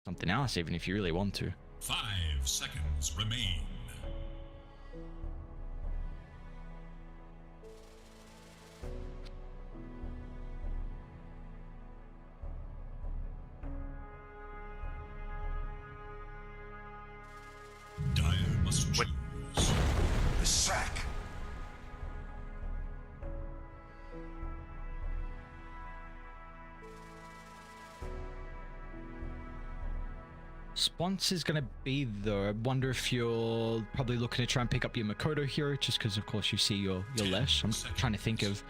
something else, even if you really want to. 5 seconds remain. Dire must choose. The sack. Sponsor's gonna be there. I wonder if you're probably looking to try and pick up your Makoto here, just because of course you see your Lesh. I'm trying to think of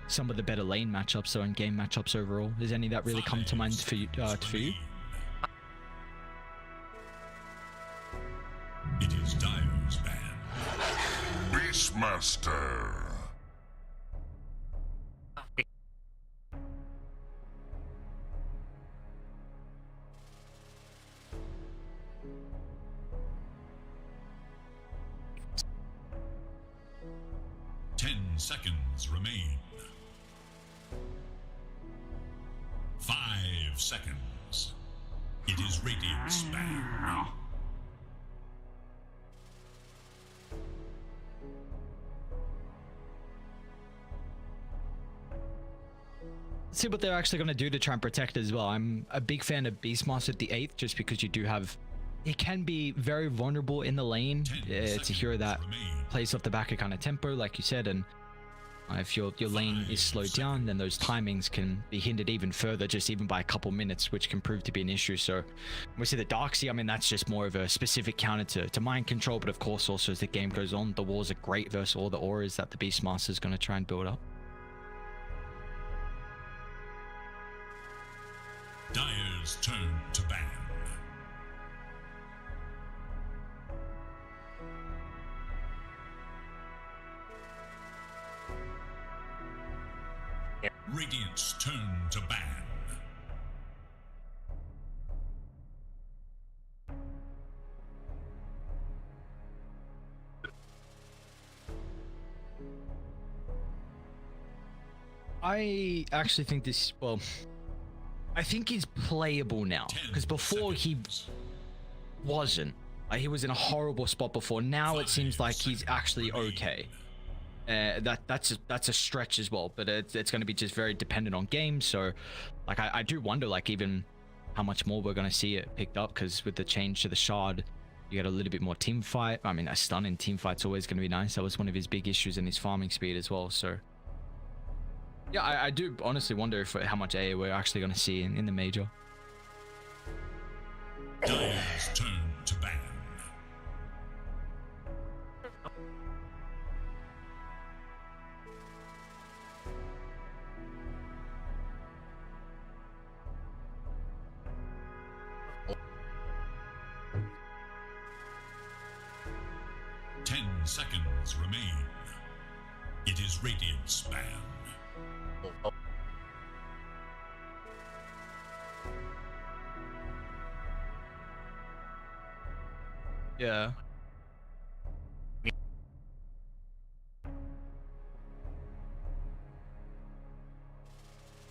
some of the better lane matchups or in game matchups overall. Is any that really come to mind for you? It is Dire's ban. Beastmaster. Seconds remain. 5 seconds. It is Radiant's ban. See what they're actually going to do to try and protect it as well. I'm a big fan of Beastmaster at the 8th, just because you do have... It can be very vulnerable in the lane. It's a hero that plays off the back of kind of tempo, like you said, and if your lane is slowed down, then those timings can be hindered even further, just even by a couple minutes, which can prove to be an issue. So we see the Darkseid, I mean, that's just more of a specific counter to mind control, but of course also as the game goes on, the walls are great versus all the auras that the Beastmaster is going to try and build up. Dire's turn to ban. Radiant's turn to ban. I actually think this, well, I think he's playable now, because before he wasn't. He was in a horrible spot before. Now it seems like he's actually okay. That's a stretch as well, but it's going to be just very dependent on games. So like I do wonder like even how much more we're going to see it picked up, because with the change to the shard you get a little bit more team fight. I mean, a stun in team fight's always going to be nice. That was one of his big issues in his farming speed as well. So yeah, I do honestly wonder if how much AA we're actually going to see in the major. Dire's turn to ban. Seconds remain. It is Radiant's ban. Yeah.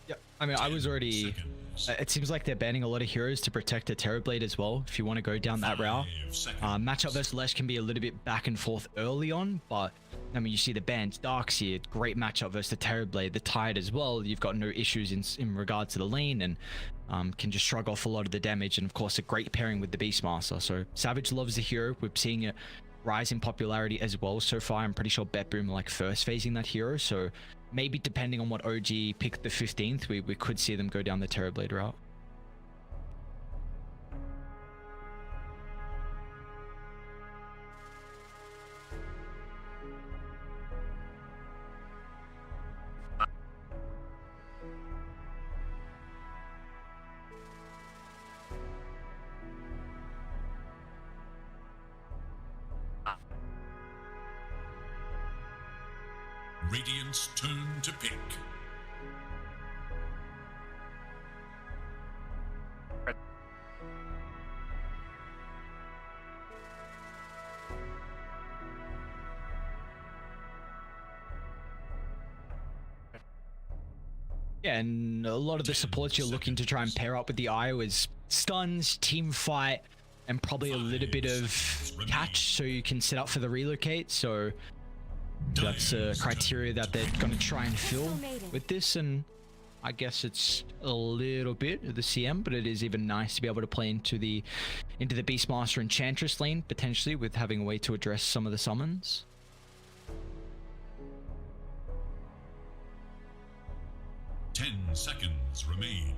Yeah, I mean, I was already... It seems like they're banning a lot of heroes to protect the Terrorblade as well, if you want to go down that route. Matchup versus Lesh can be a little bit back and forth early on, but I mean, you see the bans, Darkseid, great matchup versus the Terrorblade, the Tide as well. You've got no issues in regards to the lane, and can just shrug off a lot of the damage, and of course a great pairing with the Beastmaster. So Savage loves the hero. We're seeing it rise in popularity as well so far. I'm pretty sure BetBoom are like first phasing that hero, so maybe depending on what OG picked the 15th, we could see them go down the Terrorblade route. Radiant's turn to pick. Yeah, and a lot of the supports you're looking to try and pair up with the IO is stuns, team fight, and probably a little bit of catch so you can set up for the relocate. So that's a criteria that they're going to try and fill with this, and I guess it's a little bit of the CM, but it is even nice to be able to play into the Beastmaster Enchantress lane, potentially, with having a way to address some of the summons. Ten seconds remain.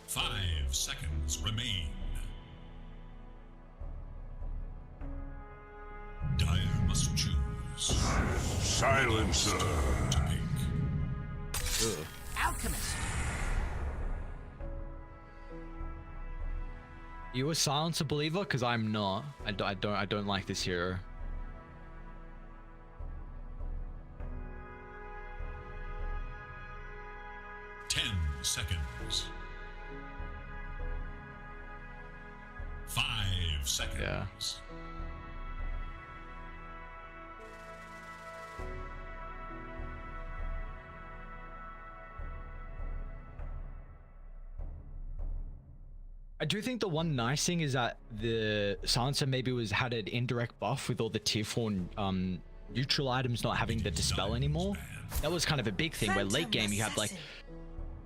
5 seconds remain. Dire must choose. Silencer. To pick. Alchemist. You a Silencer believer? Because I'm not. I don't like this hero. Seconds. 5 seconds. Yeah. I do think the one nice thing is that the Silencer maybe had an indirect buff with all the tier 4 neutral items not having the dispel anymore. That was kind of a big thing, where late game you had like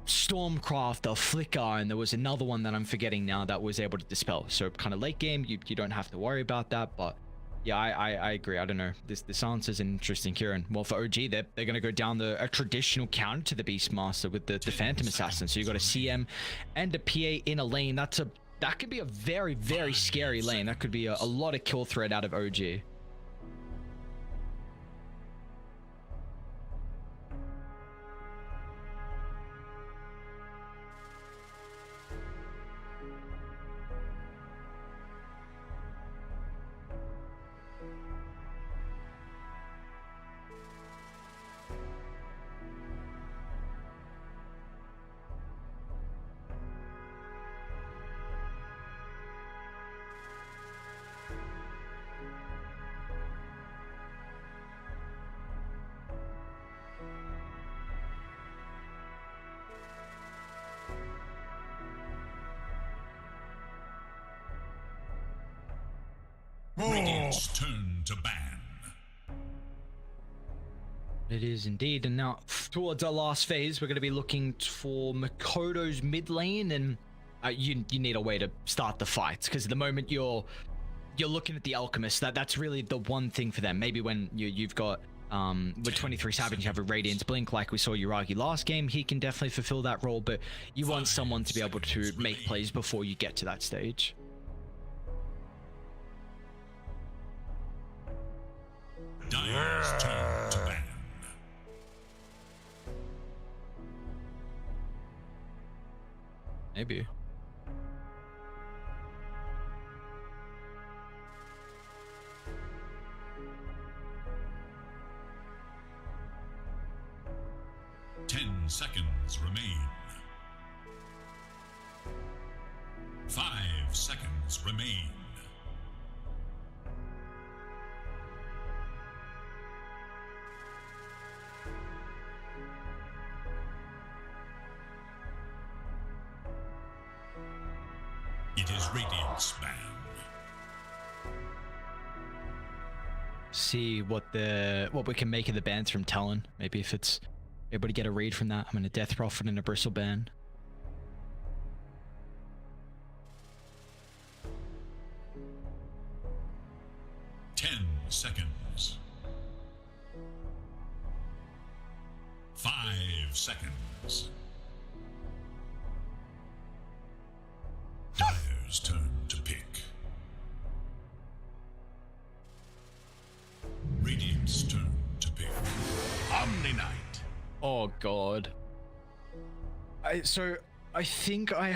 Stormcraft or Flicker, and there was another one that I'm forgetting now that was able to dispel. So kind of late game you don't have to worry about that. But yeah, I agree. I don't know, the Silencer is an interesting hero, and well, for OG they're going to go down a traditional counter to the Beastmaster with the Phantom Assassin. So you got a CM and a PA in a lane. That could be a very, very scary lane. That could be a lot of kill threat out of OG. Radiant's turn to ban. It is indeed, and now towards our last phase, we're going to be looking for Makoto's mid lane, and you need a way to start the fights, because at the moment you're looking at the Alchemist. That's really the one thing for them. Maybe when you've got with 23 Savage, you have a Radiance Blink like we saw Yuragi last game. He can definitely fulfill that role, but you want someone to be able to make plays before you get to that stage. Dire's turn to ban. Maybe. Seconds remain. 5 seconds remain. It is Radiant's ban. See what we can make of the bans from Talon. Maybe if it's able to get a read from that. I'm in a Death Prophet and a Bristle ban. Seconds. 5 seconds. Dire's turn to pick. Radiant's turn to pick. Omni Knight. Oh god. I think I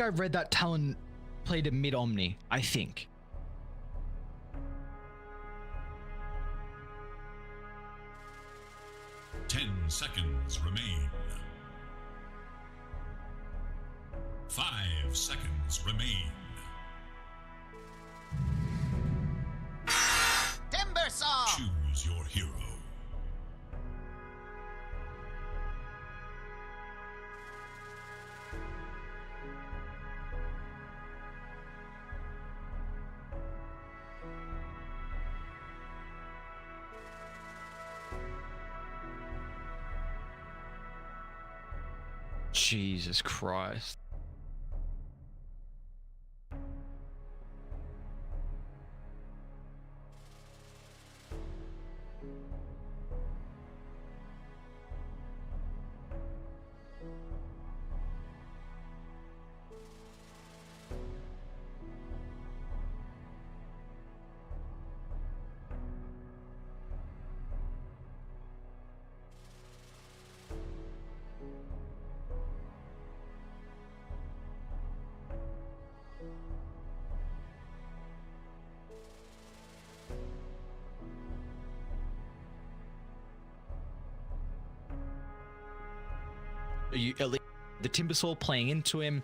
read that Talon played a mid Omni, I think. 10 seconds remain. 5 seconds remain. Timber Saw! Choose your hero. Jesus Christ. At least the Timber Saw playing into him.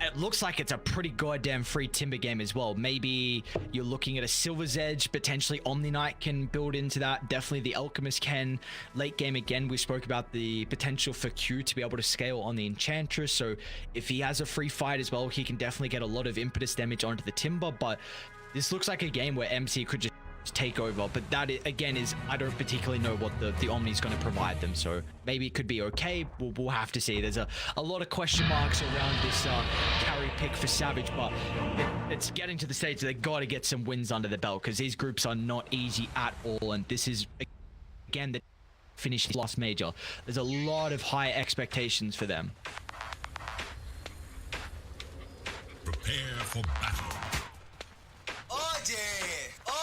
It looks like it's a pretty goddamn free Timber game as well. Maybe you're looking at a Silver's Edge. Potentially Omni Knight can build into that. Definitely the Alchemist can. Late game again, we spoke about the potential for Q to be able to scale on the Enchantress. So if he has a free fight as well, he can definitely get a lot of impetus damage onto the Timber. But this looks like a game where MC could just take over, but that again is, I don't particularly know what the Omni is going to provide them, so maybe it could be okay. We'll have to see. There's a lot of question marks around this carry pick for Savage, but it's getting to the stage that they got to get some wins under the belt, because these groups are not easy at all, and this is again the finish the last major. There's a lot of high expectations for them. Prepare for battle. Oye! Oye!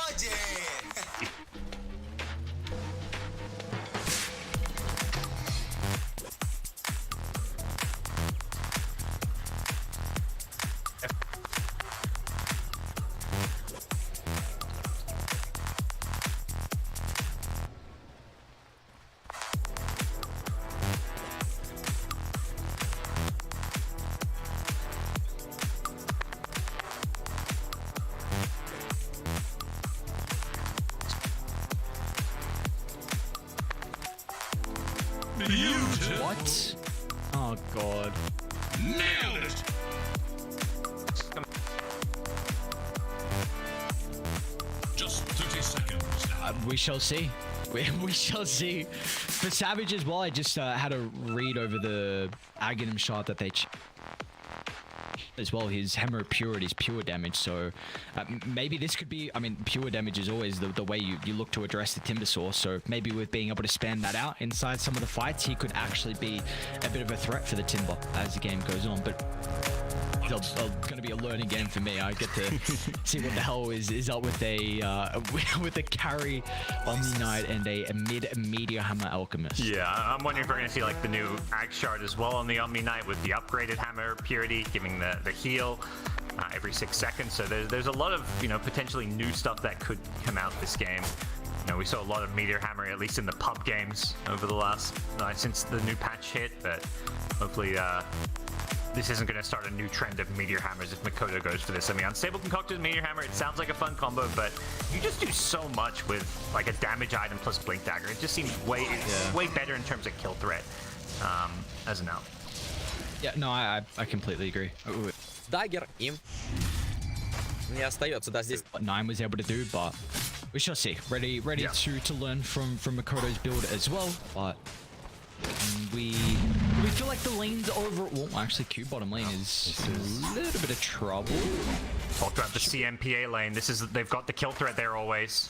What? Oh god. Nailed it! Just 30 seconds now. We shall see. We shall see. For Savage as well, I just had a read over the Aghanim shot that they as well. His Hammer of Purity is pure damage, so maybe this could be, I mean, pure damage is always the way you look to address the Timber Saw, so maybe with being able to span that out inside some of the fights, he could actually be a bit of a threat for the Timber as the game goes on. But it's going to be a learning game for me. I get to see what the hell is up with a carry Omni Knight and a mid Meteor Hammer Alchemist. Yeah, I'm wondering if we're going to see like the new Ag Shard as well on the Omni Knight with the upgraded Hammer Purity, giving the heal every 6 seconds. So there's a lot of, you know, potentially new stuff that could come out this game. You know, we saw a lot of Meteor Hammer, at least in the pub games over the last since the new patch hit, but hopefully this isn't going to start a new trend of Meteor Hammers if Makoto goes for this. I mean, Unstable Concocted Meteor Hammer, it sounds like a fun combo, but you just do so much with like a damage item plus Blink Dagger. It just seems way better in terms of kill threat as an out. Yeah, no, I completely agree. Даггер им не остается, да, здесь. What 9 was able to do, but we shall see. Ready Yeah. to learn from Makoto's build as well, but we feel like the lanes over. Well, actually, Q bottom lane is in a little bit of trouble. Talked about the CMPA lane. They've got the kill threat there always.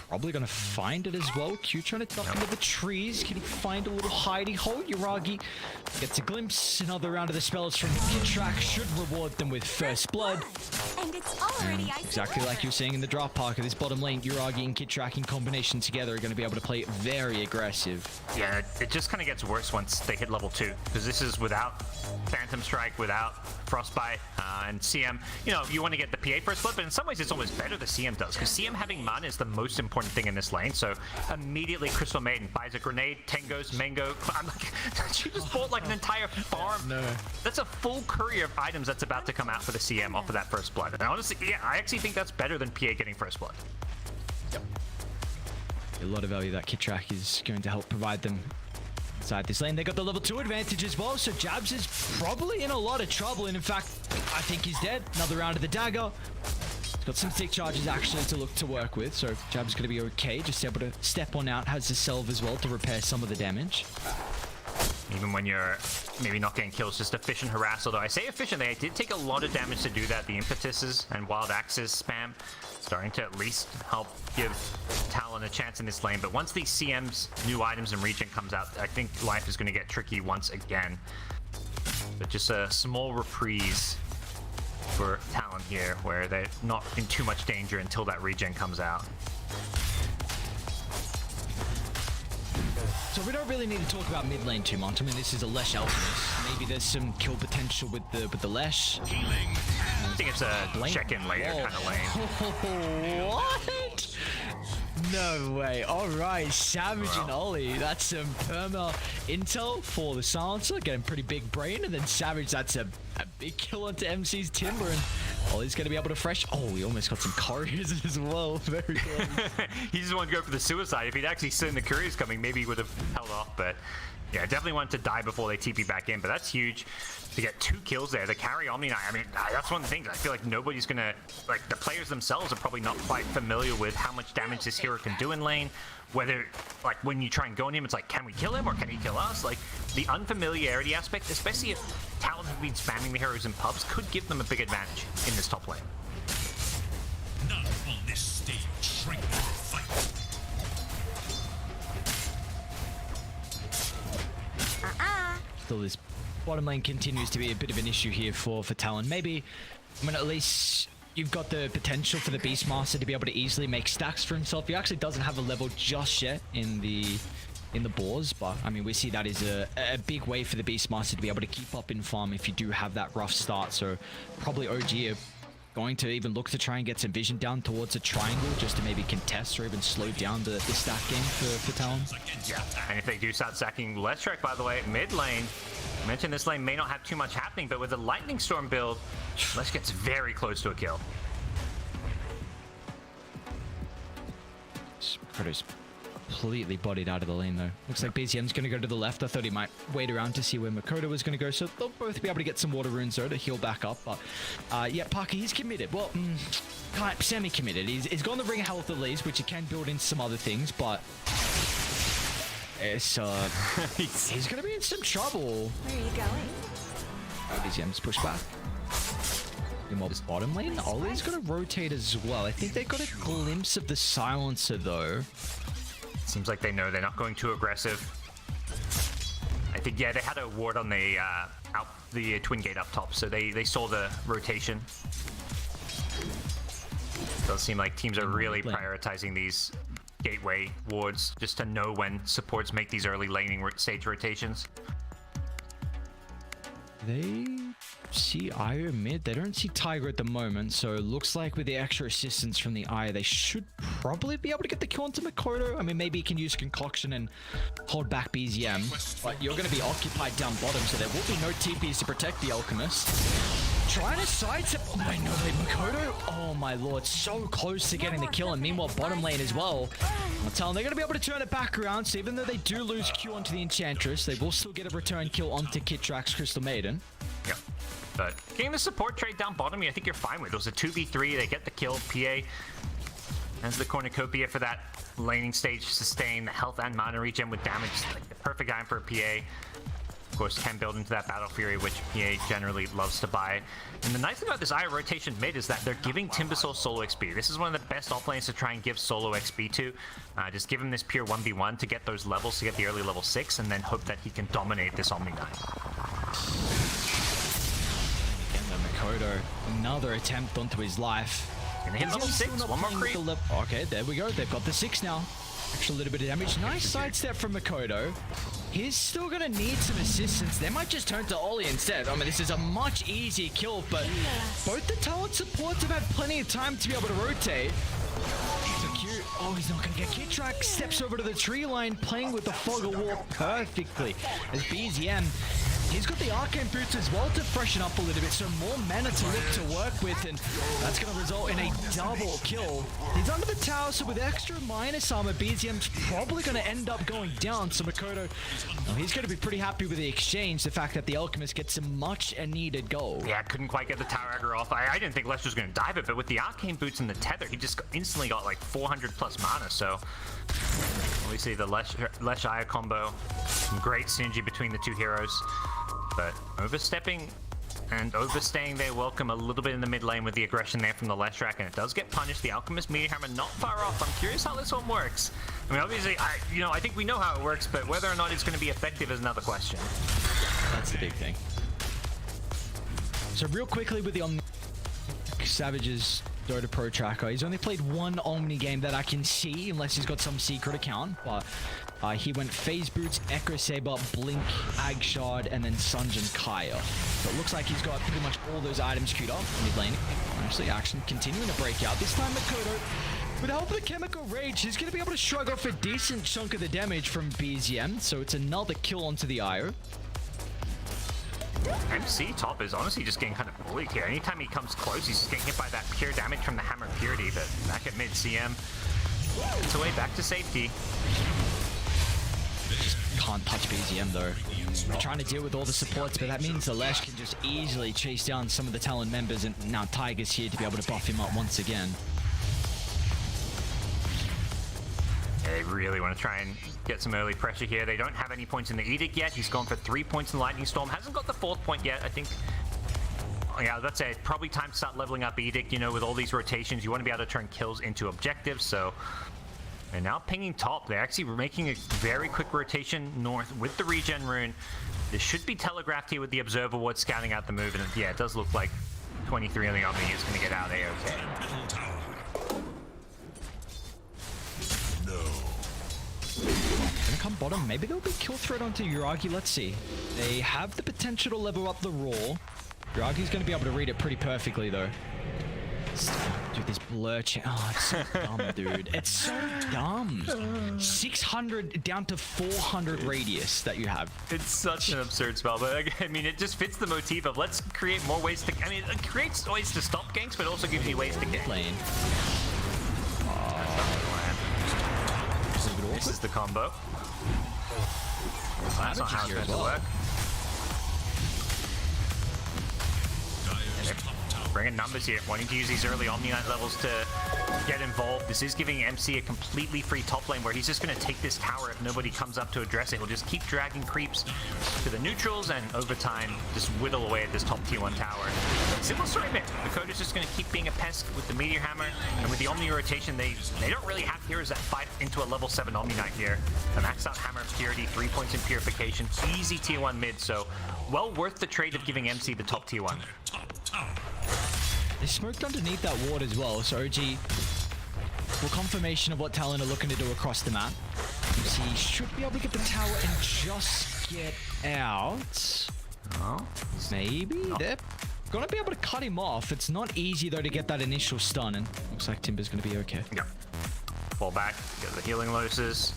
Probably gonna find it as well. Q trying to duck into the trees. Can he find a little hidey hole? Yuragi gets a glimpse. Another round of the spells from Kitrak should reward them with first blood. And it's already Exactly like you were saying in the drop park of this bottom lane, Yuragi and Kitrak in combination together are going to be able to play very aggressive. Yeah, it just kind of gets worse once they hit level 2, because this is without Phantom Strike, without Frostbite, and CM. You know, you want to get the PA first blood, but in some ways it's almost better the CM does, because CM having mana is the most important thing in this lane. So immediately Crystal Maiden buys a grenade, Tengos, Mango. I'm like, she just bought like an entire farm. No. That's a full courier of items that's about to come out for the CM off of that first blood. And honestly, yeah, I actually think that's better than PA getting first blood. Yep. A lot of value that Kitrak is going to help provide them inside this lane. They got the level 2 advantage as well, so Jabs is probably in a lot of trouble, and in fact, I think he's dead. Another round of the dagger. He's got some stick charges actually to work with, so Jabs going to be okay. Just able to step on out, has the Salve as well to repair some of the damage. Even when you're maybe not getting kills, just efficient harass. Although I say efficient, they did take a lot of damage to do that. The impetuses and wild axes spam starting to at least help give Talon a chance in this lane. But once these CMs, new items and regen comes out, I think life is going to get tricky once again. But just a small reprise for Talon here, where they're not in too much danger until that regen comes out. So we don't really need to talk about mid lane too much. I mean, this is a Lesh Alchemist. Maybe there's some kill potential with the Lesh. I think it's a check-in later kind of lane. What? No way. All right, Savage and Ollie. That's some perma intel for the Silencer. Getting pretty big brain. And then Savage, that's a big kill onto MC's Timber. And Ollie's going to be able to fresh. Oh, he almost got some couriers as well. Very close. He just wanted to go for the suicide. If he'd actually seen the couriers coming, maybe he would have held off. But yeah, definitely wanted to die before they TP back in. But that's huge to get 2 kills there. The carry Omni Knight. I mean, that's one of the things. I feel like nobody's going to, like, the players themselves are probably not quite familiar with how much damage this hero can do in lane. Whether, like, when you try and go on him, it's like, can we kill him or can he kill us? Like, the unfamiliarity aspect, especially if Talon have been spamming the heroes in pubs, could give them a big advantage in this top lane. None on this stage shrink from fight. Still, this bottom lane continues to be a bit of an issue here for Talon. Maybe, I mean, at least you've got the potential for the Beastmaster to be able to easily make stacks for himself. He actually doesn't have a level just yet in the boars, but I mean, we see that is a big way for the Beastmaster to be able to keep up in farm if you do have that rough start. So probably OG are going to even look to try and get some vision down towards a triangle just to maybe contest or even slow down the stack game for Talon. Yeah, and if they do start stacking Leshtrek, by the way, mid lane, I mentioned this lane may not have too much happening, but with the Lightning Storm build, Lesh gets very close to a kill. Makoto's completely bodied out of the lane though. Looks like BZM's going to go to the left. I thought he might wait around to see where Makoto was going to go, so they'll both be able to get some water runes though to heal back up. But yeah, Parker, he's committed. Well, kind of semi-committed. He's gone the Ring of Health at least, which he can build into some other things, but it's he's going to be in some trouble. Where are you going? BZM's push back. More bottom lane. Ollie's going to rotate as well. I think they got a glimpse of the Silencer though. Seems like they know they're not going too aggressive. I think, yeah, they had a ward on the twin gate up top, so they saw the rotation. Does seem like teams are really prioritizing these gateway wards just to know when supports make these early laning stage rotations. They see Io mid. They don't see Tiger at the moment, so it looks like with the extra assistance from the Io, they should probably be able to get the kill onto Makoto. I mean, maybe he can use Concoction and hold back BZM, but you're going to be occupied down bottom, so there will be no TPs to protect the Alchemist. Trying to sidestep. Oh my no, wait, Makoto. Oh my lord, so close to getting the kill, and meanwhile bottom lane as well. I'll tell them they're going to be able to turn it back around, so even though they do lose Q onto the Enchantress, they will still get a return kill onto Kitrax Crystal Maiden. Yep. But getting the support trade down bottom, I think you're fine with. It was a 2v3, they get the kill. PA has the cornucopia for that laning stage sustain, the health and mana regen with damage, like the perfect item for a PA. Of course, can build into that Battle Fury, which PA generally loves to buy. And the nice thing about this Io rotation mid is that they're giving Timbersaw solo XP. This is one of the best off lanes to try and give solo XP to. Just give him this pure 1v1 to get those levels, to get the early level 6, and then hope that he can dominate this Omni Knight. Makoto, another attempt onto his life. And they hit level 6, one more creep. Okay, there we go. They've got the 6 now. Extra little bit of damage. Nice sidestep from Makoto. He's still going to need some assistance. They might just turn to Ollie instead. I mean, this is a much easier kill, but both the Talon supports have had plenty of time to be able to rotate. So cute. Oh, he's not going to get Kitrax. Steps over to the tree line, playing with the Fog of War perfectly. As BZM, he's got the Arcane Boots as well to freshen up a little bit, so more mana to look to work with, and that's going to result in a double kill. He's under the tower, so with extra minus armor, BZM's probably going to end up going down, so Makoto, well, he's going to be pretty happy with the exchange, the fact that the Alchemist gets some much needed gold. Yeah, couldn't quite get the tower aggro off. I didn't think Lesh was going to dive it, but with the Arcane Boots and the Tether, he just instantly got like 400 plus mana, so We see the Lesh Aya combo. Some great synergy between the two heroes. But overstepping and overstaying their welcome a little bit in the mid lane with the aggression there from the Leshrac, and it does get punished. The Alchemist Meteor Hammer not far off. I'm curious how this one works. I mean, obviously, I think we know how it works, but whether or not it's going to be effective is another question. That's the big thing. So real quickly with the Savage's Dota Pro tracker, he's only played one Omni game that I can see, unless he's got some secret account, but he went Phase Boots, Echo Saber, Blink, Ag Shard, and then Sunjin Kaya. So it looks like he's got pretty much all those items queued up. Mid lane, honestly, action continuing to break out. This time Makoto, with the help of the Chemical Rage, he's going to be able to shrug off a decent chunk of the damage from BZM, so it's another kill onto the IO. MC top is honestly just getting kind of bullied here. Anytime he comes close, he's just getting hit by that pure damage from the Hammer Purity, but back at mid, CM, it's away back to safety. Can't touch BZM though. We're trying to deal with all the supports, but that means the Lesh can just easily chase down some of the Talon members, and now Tiger's here to be able to buff him up once again. They really want to try and get some early pressure here. They don't have any points in the Edict yet. He's gone for 3 points in the Lightning Storm. Hasn't got the 4th point yet. I think, yeah, that's it. Probably time to start leveling up Edict. You know, with all these rotations, you want to be able to turn kills into objectives. So, and now pinging top. They're actually making a very quick rotation north with the regen rune. This should be telegraphed here with the Observer Ward scouting out the move. And yeah, it does look like 23 on the Omni is going to get out A-okay. Gonna come bottom. Maybe there'll be kill threat onto Yuragi. Let's see. They have the potential to level up the Raw. Yuragi's gonna be able to read it pretty perfectly though. Dude, this blur oh, it's so dumb, dude. It's so dumb. 600 down to 400 radius that you have. It's such an absurd spell, but I mean, it just fits the motif of let's create more ways to. I mean, it creates ways to stop ganks, but also gives you ways to gank. Lane. This is the combo. That's not how it's meant to work. Bringing numbers here, wanting to use these early Omni-Knight levels to get involved. This is giving MC a completely free top lane where he's just going to take this tower if nobody comes up to address it. He'll just keep dragging creeps to the neutrals and over time just whittle away at this top tier 1 tower. Simple story bit. Dakota's just going to keep being a pest with the Meteor Hammer, and with the Omni rotation, they don't really have heroes that fight into a level 7 Omni-Knight here. The maxed out Hammer of Purity, 3 points in Purification, easy tier 1 mid, so well worth the trade of giving MC the top tier 1. They smoked underneath that ward as well, so OG, for confirmation of what Talon are looking to do across the map. MC should be able to get the tower and just get out. Oh, Maybe? No. They're gonna be able to cut him off. It's not easy though to get that initial stun, and looks like Timber's gonna be okay. Yeah. Fall back, get the healing lotuses.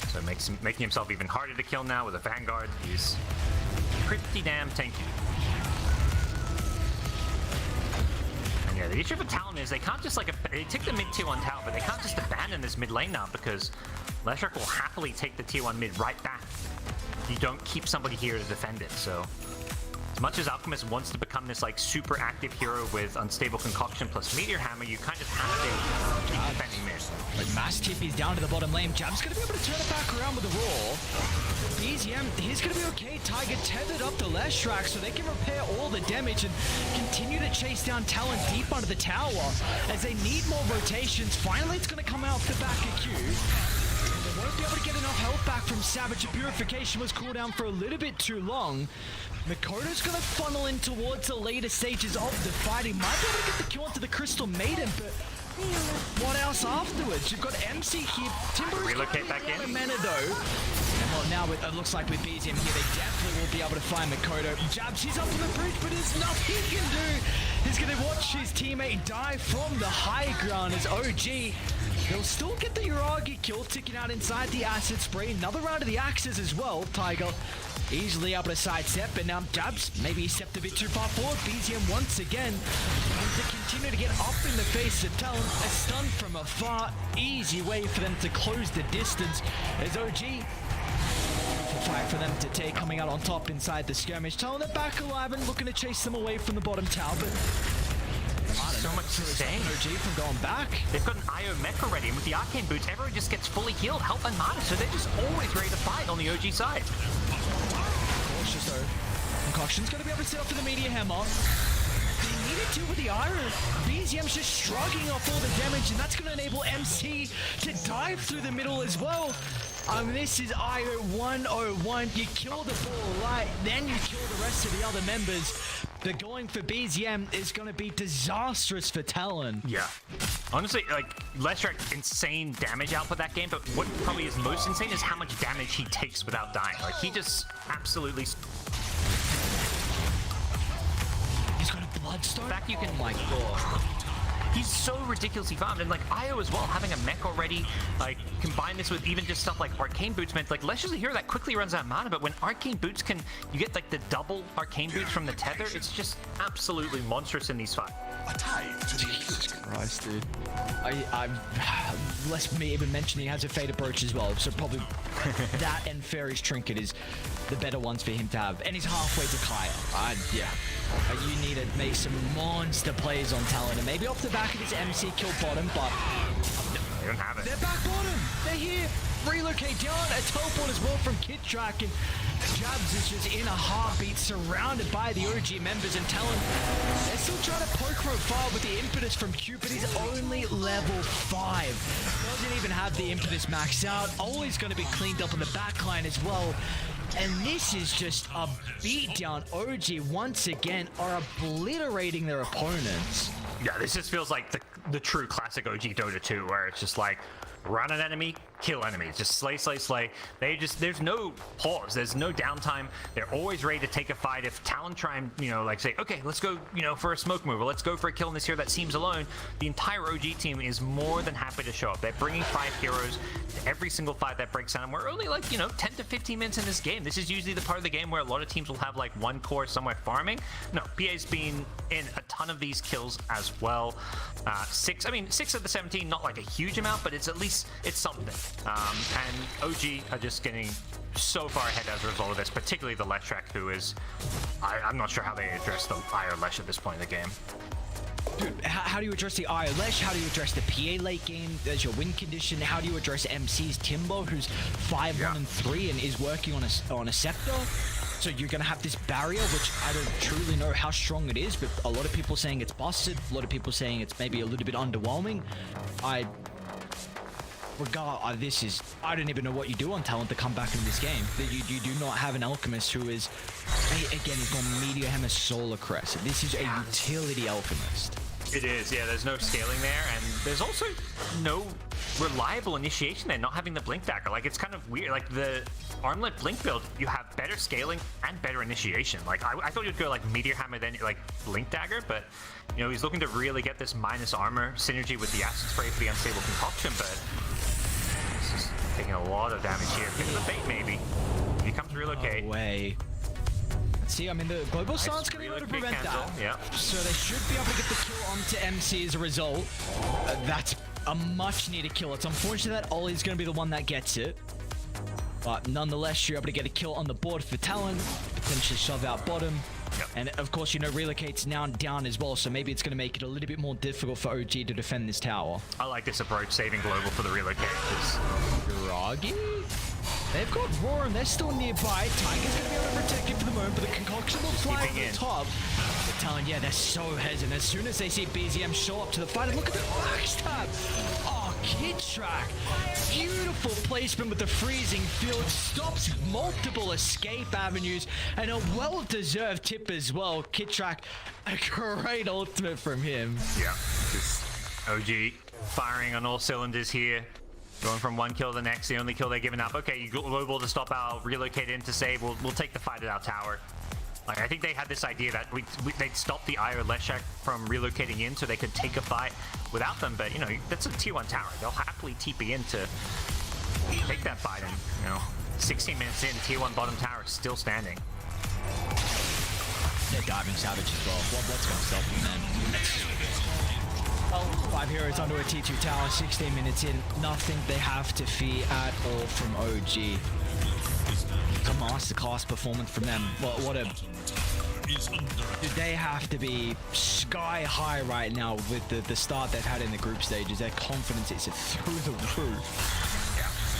So it makes him, making himself even harder to kill now with a Vanguard. He's pretty damn tanky. Yeah, the issue with Talon is they can't just they take the mid tier 1 tower, but they can't just abandon this mid lane now because Leshrac will happily take the tier 1 mid right back. You don't keep somebody here to defend it, so as much as Alchemist wants to become this like super active hero with Unstable Concoction plus Meteor Hammer, you kind of have to keep defending mid. But Mass TP's down to the bottom lane. Jab's gonna be able to turn it back around with the roll. BZM, he's gonna be okay. Tiger tethered up the Leshrac so they can repair all the damage and continue to chase down Talon deep under the tower as they need more rotations. Finally, it's gonna come out the back of Q. They won't be able to get enough health back from Savage. Purification was cooled down for a little bit too long. Makoto's gonna funnel in towards the later stages of the fight. He might be able to get the kill onto the Crystal Maiden, but what else afterwards? You've got MC here. Timber is relocate back in. Mana though. And well, now it looks like with BZM here, they definitely will be able to find Makoto. Jabs, he's up on the bridge, but there's nothing he can do. He's gonna watch his teammate die from the high ground as OG. They'll still get the Yuragi kill, ticking out inside the acid spray. Another round of the axes as well. Tiger easily able to sidestep, but now Jabs, maybe he stepped a bit too far forward. BZM once again to continue to get up in the face of Talon. A stun from afar, easy way for them to close the distance as OG fight for them to take, coming out on top inside the skirmish. Talon, they're back alive and looking to chase them away from the bottom tower, but so much to say. OG from going back. They've got an IO mech already, and with the arcane boots, everyone just gets fully healed, health and mana, so they're just always ready to fight on the OG side. Cautious though. Concoction's gonna be able to set up for the media hammer. They need to deal with the iron. BZM's just shrugging off all the damage, and that's gonna enable MC to dive through the middle as well. This is IO 101. You kill the ball right, then you kill the rest of the other members. The going for BZM is going to be disastrous for Talon. Yeah. Honestly, like, Leshrac, insane damage output that game, but what probably is most insane is how much damage he takes without dying. Like, he just absolutely... He's got a bloodstone? In fact, you can... Oh my god. He's so ridiculously farmed, and like IO as well, having a mech already, like combine this with even just stuff like arcane boots meant like Lesh is a hero that quickly runs out of mana, but when arcane boots can, you get like the double arcane boots from the tether, it's just absolutely monstrous in these fights. Jesus Christ, dude. I'm less me even mentioning he has a fade approach as well, so probably that and Fairy's Trinket is the better ones for him to have, and he's halfway to Kaya. Yeah. You need to make some monster plays on Talon, and maybe off the back of this MC kill bottom, but They don't have it. they're back bottom. They're here. Relocate down. A teleport as well from Kid-Track, and Jabs is just in a heartbeat, surrounded by the OG members, and Talon, they're still trying to poke from afar with the impetus from Q, but he's only level 5. Doesn't even have the impetus maxed out. Always going to be cleaned up on the backline as well. And this is just a beatdown. OG once again are obliterating their opponents. Yeah, this just feels like the true classic OG Dota 2, where it's just like run an enemy, kill enemies, just slay, slay, slay. There's no pause, there's no downtime. They're always ready to take a fight. If Talon try and, like say, okay, let's go, for a smoke move, or let's go for a kill in this hero that seems alone, the entire OG team is more than happy to show up. They're bringing 5 heroes to every single fight that breaks down, and we're only like, 10 to 15 minutes in this game. This is usually the part of the game where a lot of teams will have like one core somewhere farming. No, PA's been in a ton of these kills as well. 6 of the 17, not like a huge amount, but it's at least, it's something. And OG are just getting so far ahead as a result of this, particularly the Leshrac, who is, I'm not sure how they address the IO Lesh at this point in the game. Dude, how do you address the IO Lesh? How do you address the PA late game? There's your win condition. How do you address MC's Timbo, who's 5-1-3 and is working on a scepter? So you're going to have this barrier, which I don't truly know how strong it is, but a lot of people saying it's busted. A lot of people saying it's maybe a little bit underwhelming. I don't even know what you do on Talon to come back into this game. You do not have an Alchemist who is, again, he's got Meteor Hammer Solar Crest. This is a utility Alchemist. It is, yeah, there's no scaling there, and there's also no reliable initiation there, not having the Blink Dagger. Like, it's kind of weird. Like, the Armlet Blink build, you have better scaling and better initiation. Like, I thought you'd go, like, Meteor Hammer, then, like, Blink Dagger, but, he's looking to really get this minus armor synergy with the Acid Spray for the Unstable Concoction, but this is taking a lot of damage here. Pick the bait, maybe. He comes to relocate. No way. See, the Global Sun's going to be able to prevent that. Yeah. So they should be able to get the kill onto MC as a result. That's a much needed kill. It's unfortunate that Ollie's going to be the one that gets it. But nonetheless, you're able to get a kill on the board for Talon. Potentially shove out bottom. Yep. And of course, relocates now down as well. So maybe it's going to make it a little bit more difficult for OG to defend this tower. I like this approach, saving Global for the relocate. Groggy? They've got Roar and they're still nearby. Tiger's going to be able to protect it for the moment, but the Concoction will fly over the top. But Talon, yeah, they're so hesitant. As soon as they see BZM show up to the fight, and look at the backstab. Oh, Kid-Track. Beautiful placement with the freezing field. Stops multiple escape avenues and a well-deserved tip as well. Kid-Track, a great ultimate from him. Yeah, just OG firing on all cylinders here. Going from one kill to the next, the only kill they're giving up. Okay, you global to stop out, relocate in to save. We'll take the fight at our tower. Like, I think they had this idea that they'd stop the IO Leshrac from relocating in so they could take a fight without them. But, that's a tier 1 tower. They'll happily TP in to take that fight. And, 16 minutes in, tier 1 bottom tower is still standing. They're diving Savage as well. What's going to stop them, man? Well, 5 heroes onto a T2 tower, 16 minutes in, nothing they have to fear at all from OG. It's a masterclass performance from them. What a is under Dude, they have to be sky high right now with the start they've had in the group stages. Their confidence is through the roof.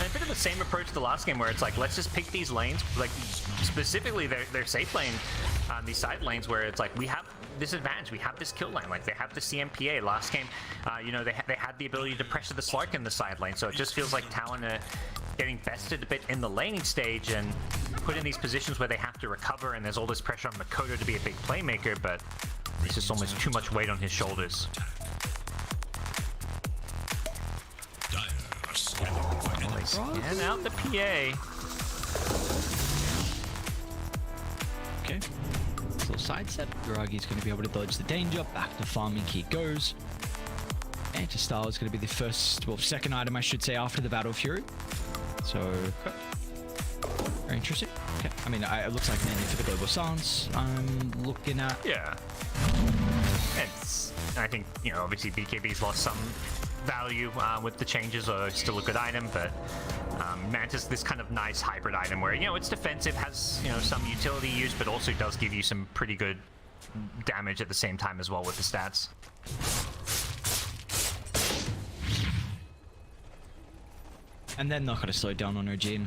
And a bit of the same approach to the last game where it's like, let's just pick these lanes, like specifically their safe lane, these side lanes where it's like, we have this advantage, we have this kill lane, like they have the CMPA. Last game, you know, they had the ability to pressure the Slark in the side lane, so it just feels like Talon getting bested a bit in the laning stage and put in these positions where they have to recover, and there's all this pressure on Makoto to be a big playmaker, but it's just almost too much weight on his shoulders. dire are scanning for enemies. And out the PA. Okay. Little side step. Yuragi's going to be able to dodge the danger. Back to farming he goes. Anti-style is going to be the first, well, second item I should say after the Battle Fury. So, very interesting. Okay. I mean, it looks like mainly for the global silence I'm looking at. Yeah. I think, you know, obviously BKB's lost some value with the changes, or still a good item, but Mantis, this kind of nice hybrid item where, you know, it's defensive, has, you know, some utility use, but also does give you some pretty good damage at the same time as well with the stats. And they're not going to slow down on OG. And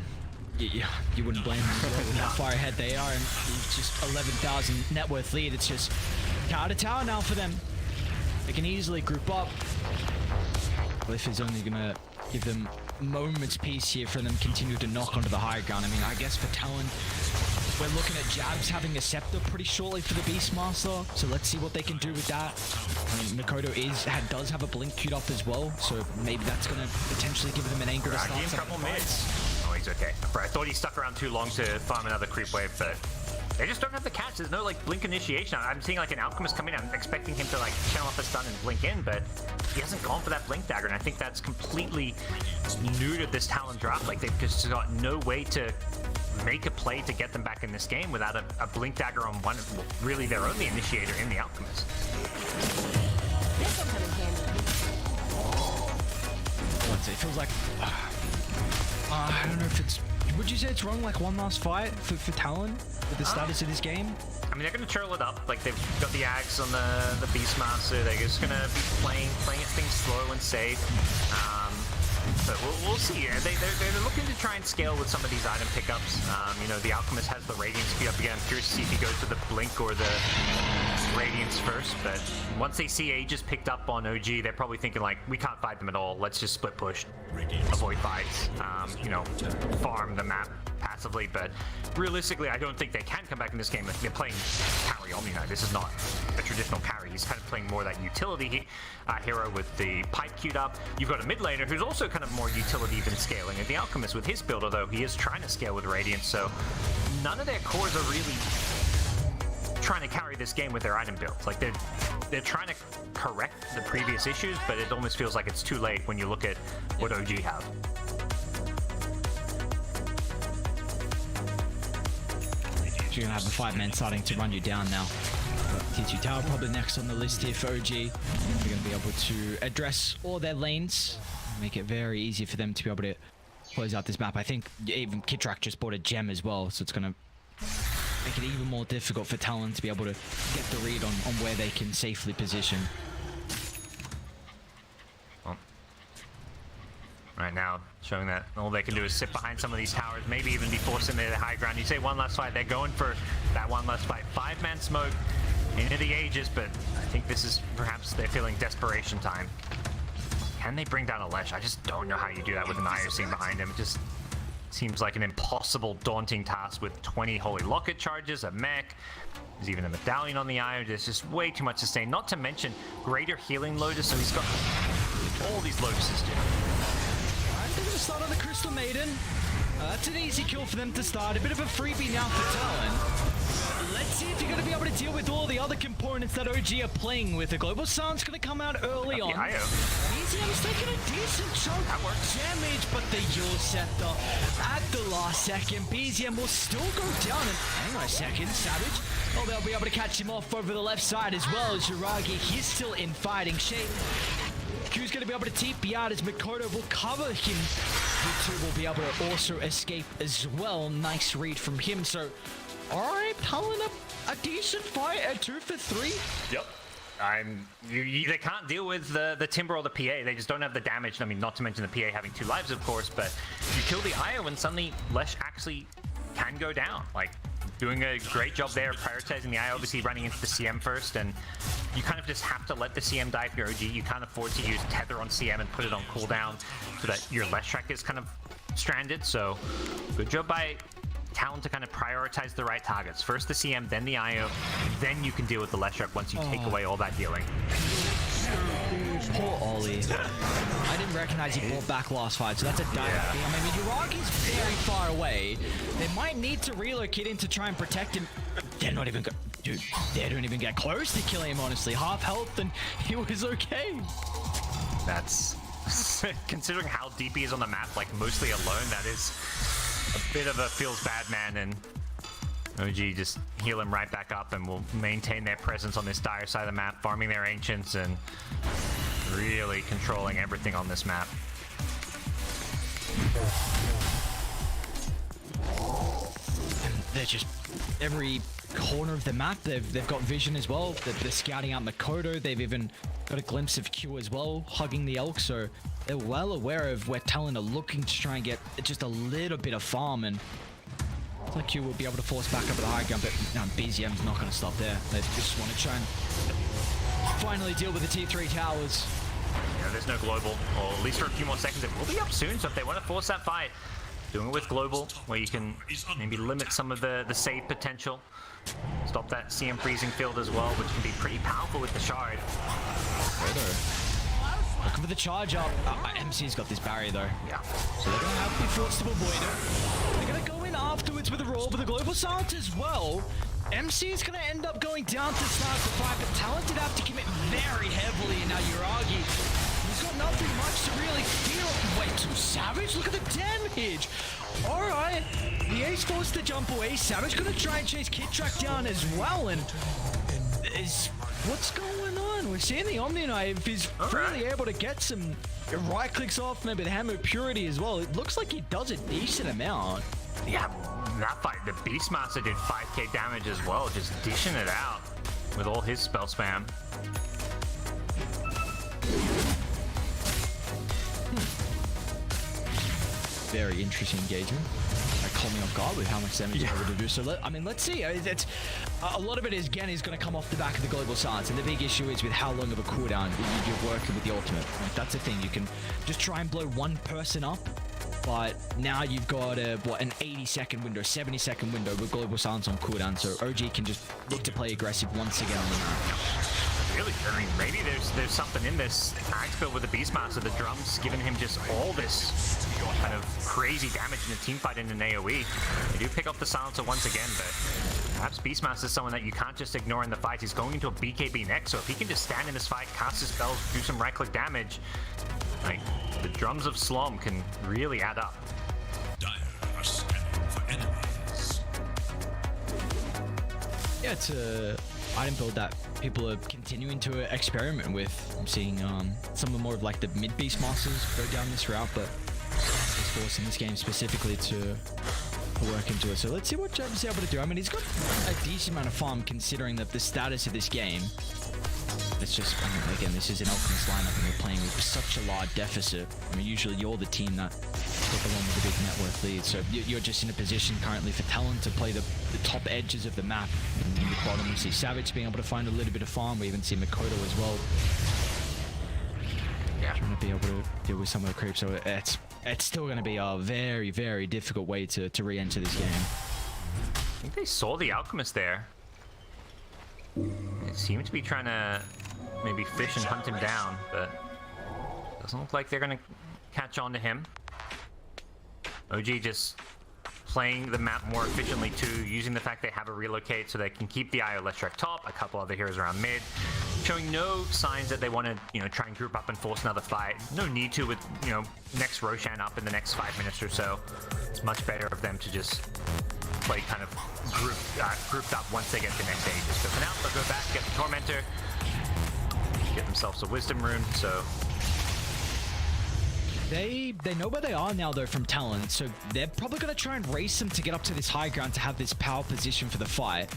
you wouldn't blame them as well with how far ahead they are. And it's just 11,000 net worth lead. It's just tower to tower now for them. They can easily group up. Glyph is only going to give them moments peace here for them continue to knock onto the high ground. I mean, I guess for Talon, we're looking at Jabs having a scepter pretty shortly for the Beastmaster, so let's see what they can do with that. I mean, Makoto does have a blink queued up as well, so maybe that's going to potentially give them an angle to start. Ragi in trouble mids. Oh, he's okay. I thought he stuck around too long to farm another creep wave, but they just don't have the catch. There's no like blink initiation. I'm seeing like an Alchemist come in. I'm expecting him to like channel off a stun and blink in, but he hasn't gone for that blink dagger, and I think that's completely new to this Talon draft. Like they've just got no way to make a play to get them back in this game without a blink dagger on one, really their only initiator in the Alchemist. This'll come in handy. It feels like I don't know if it's. Would you say it's wrong? Like one last fight for Talon with the status of this game? I mean, they're going to churl it up. Like, they've got the Axe on the Beastmaster. They're just going to be playing it things slow and safe. But we'll see. They're looking to try and scale with some of these item pickups. You know, the Alchemist has the Radiance speed up again. I'm curious to see if he goes for the Blink or the Radiance first. But once they see Aegis picked up on OG, they're probably thinking, like, we can't fight them at all. Let's just split push, avoid fights, you know, farm the map passively. But realistically, I don't think they can come back in this game. They're playing carry Omni Knight. This is not a traditional carry. He's kind of playing more that utility hero with the pipe queued up. You've got a mid laner who's also kind of more utility than scaling. And the Alchemist with his build, although he is trying to scale with Radiance, so none of their cores are really trying to carry this game with their item builds. Like they're trying to correct the previous issues, but it almost feels like it's too late when you look at what OG have. You're gonna have the 5-man starting to run you down now. T2 Tower probably next on the list here for OG. They're gonna be able to address all their lanes, make it very easy for them to be able to close out this map. I think even Kitrak just bought a gem as well, so it's gonna make it even more difficult for Talon to be able to get the read on where they can safely position. Well, right now, showing that all they can do is sit behind some of these towers, maybe even be forced into the high ground. You say one last fight, they're going for that one last fight. 5-man smoke into the Aegis, but I think this is perhaps they're feeling desperation time. Can they bring down a Lesh? I just don't know how you do that with an IOC behind him. It just seems like an impossible, daunting task with 20 Holy Locket charges, a mech. There's even a medallion on the Eye. There's just way too much to say. Not to mention greater healing Lotus, so he's got all these Lotuses too. They're going to start on the Crystal Maiden. That's an easy kill for them to start. A bit of a freebie now for Talon. Let's see if you're going to be able to deal with all the other components that OG are playing with. The Global Silence going to come out early on. BZM's taking a decent chunk of damage, but the Yule Scepter at the last second. BZM will still go down. And hang on a second, Savage. Oh, they'll be able to catch him off over the left side as well as Yuragi. He's still in fighting shape. Q's going to be able to TP out as Makoto will cover him. You two will be able to also escape as well. Nice read from him. So All right, Talon, a decent fight at 2 for 3. Yep. They can't deal with the Timber or the PA. They just don't have the damage. I mean, not to mention the PA having 2 lives, of course, but you kill the IO and suddenly Lesh actually can go down. Like, doing a great job there, prioritizing the IO, obviously running into the CM first, and you kind of just have to let the CM die if you're OG. You can't afford to use Tether on CM and put it on cooldown so that your Lesh track is kind of stranded. So, good job by Talon to kind of prioritize the right targets. First the CM, then the IO, then you can deal with the Leshrac once you take away all that healing. Poor Ollie. I didn't recognize he brought back last fight, so that's a direct thing. I mean, Uragi's very far away. They might need to relocate him to try and protect him. They're not even dude, they don't even get close to killing him, honestly. Half health and he was okay. That's considering how deep he is on the map, like mostly alone, that is a bit of a feels bad man, and OG just heal him right back up and will maintain their presence on this dire side of the map, farming their ancients and really controlling everything on this map. And they're just every corner of the map. They've got vision as well. They're scouting out Makoto. They've even got a glimpse of Q as well, hugging the elk. So they're well aware of where Talon are looking to try and get just a little bit of farm, and it's like Q will be able to force back up at the high ground, but no, BZM's not going to stop there. They just want to try and finally deal with the T3 towers. Yeah, there's no global, or at least for a few more seconds. It will be up soon, so if they want to force that fight, doing it with global, where you can maybe limit some of the save potential. Stop that CM freezing field as well, which can be pretty powerful with the shard. Looking for the charge up. MC's got this barrier though. Yeah. So they're going to have to be forced to avoid it. They're going to go in afterwards with a roll, but the global silence as well. MC is going to end up going down to start the fight, but Talon did have to commit very heavily. And now Uragi, he's got nothing much to really feel. Wait, too Savage? Look at the damage. All right. The Ace forced to jump away. Savage going to try and chase Kid Track down as well. And what's going on? We're seeing the Omni Knife is really able to get some right clicks off, maybe the Hammer Purity as well. It looks like he does a decent amount. Yeah, that fight, the Beastmaster did 5k damage as well, just dishing it out with all his spell spam. Very interesting engagement. Caught me off guard with how much damage you're able to do. So let's see. It's, a lot of it is again is going to come off the back of the global silence, and the big issue is with how long of a cooldown you're working with the ultimate. Like, that's the thing. You can just try and blow one person up, but now you've got an 80-second window, 70-second window with global silence on cooldown. So OG can just look to play aggressive once again on the map. Really, I mean, maybe there's something in this axe build with the Beastmaster. The drums giving him just all this kind of crazy damage in a team fight in an AoE. They do pick up the silencer once again, but perhaps Beastmaster is someone that you can't just ignore in the fight. He's going into a BKB next, so if he can just stand in this fight, cast his spells, do some right-click damage, like, the drums of Slom can really add up. Dire are scanning for enemies. Yeah, it's a item build that people are continuing to experiment with. I'm seeing some of more of like the mid Beastmasters go down this route, but it's forcing this game specifically to work into it. So let's see what Jab's is able to do. I mean, he's got a decent amount of farm considering the status of this game. It's just, I mean, again, this is an Alchemist lineup and you're playing with such a large deficit. I mean, usually you're the team that took along with a big net worth lead. So you're just in a position currently for Talon to play the top edges of the map. In the bottom, we see Savage being able to find a little bit of farm. We even see Makoto as well. Yeah. Trying to be able to deal with some of the creeps. So it's still going to be a very, very difficult way to re-enter this game. I think they saw the Alchemist there. They seem to be trying to maybe fish and hunt him down, but doesn't look like they're going to catch on to him. OG just playing the map more efficiently too, using the fact they have a relocate so they can keep the IO Leshrac top, a couple other heroes around mid, showing no signs that they want to, try and group up and force another fight. No need to with, next Roshan up in the next 5 minutes or so. It's much better of them to just play kind of grouped up once they get to next stages. But for now, they'll go back, get the Tormentor, get themselves a Wisdom Rune, so They know where they are now though from Talon, so they're probably going to try and race them to get up to this high ground to have this power position for the fight.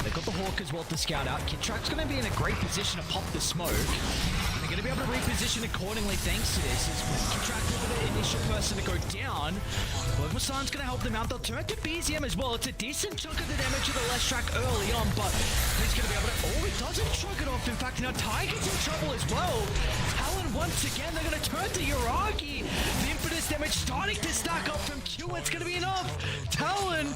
They've got the Hawk as well to scout out. Kid Track's going to be in a great position to pop the smoke. And they're going to be able to reposition accordingly thanks to this. As Kid Track will be the initial person to go down. Global Silence going to help them out. They'll turn to BZM as well. It's a decent chunk of the damage of the Less Track early on, but he's going to be able to... Oh, he doesn't shrug it off. In fact, now Tiger's in trouble as well. Talon once again, they're going to turn to Yuragi. The Infamous damage starting to stack up from Q. It's going to be enough. Talon,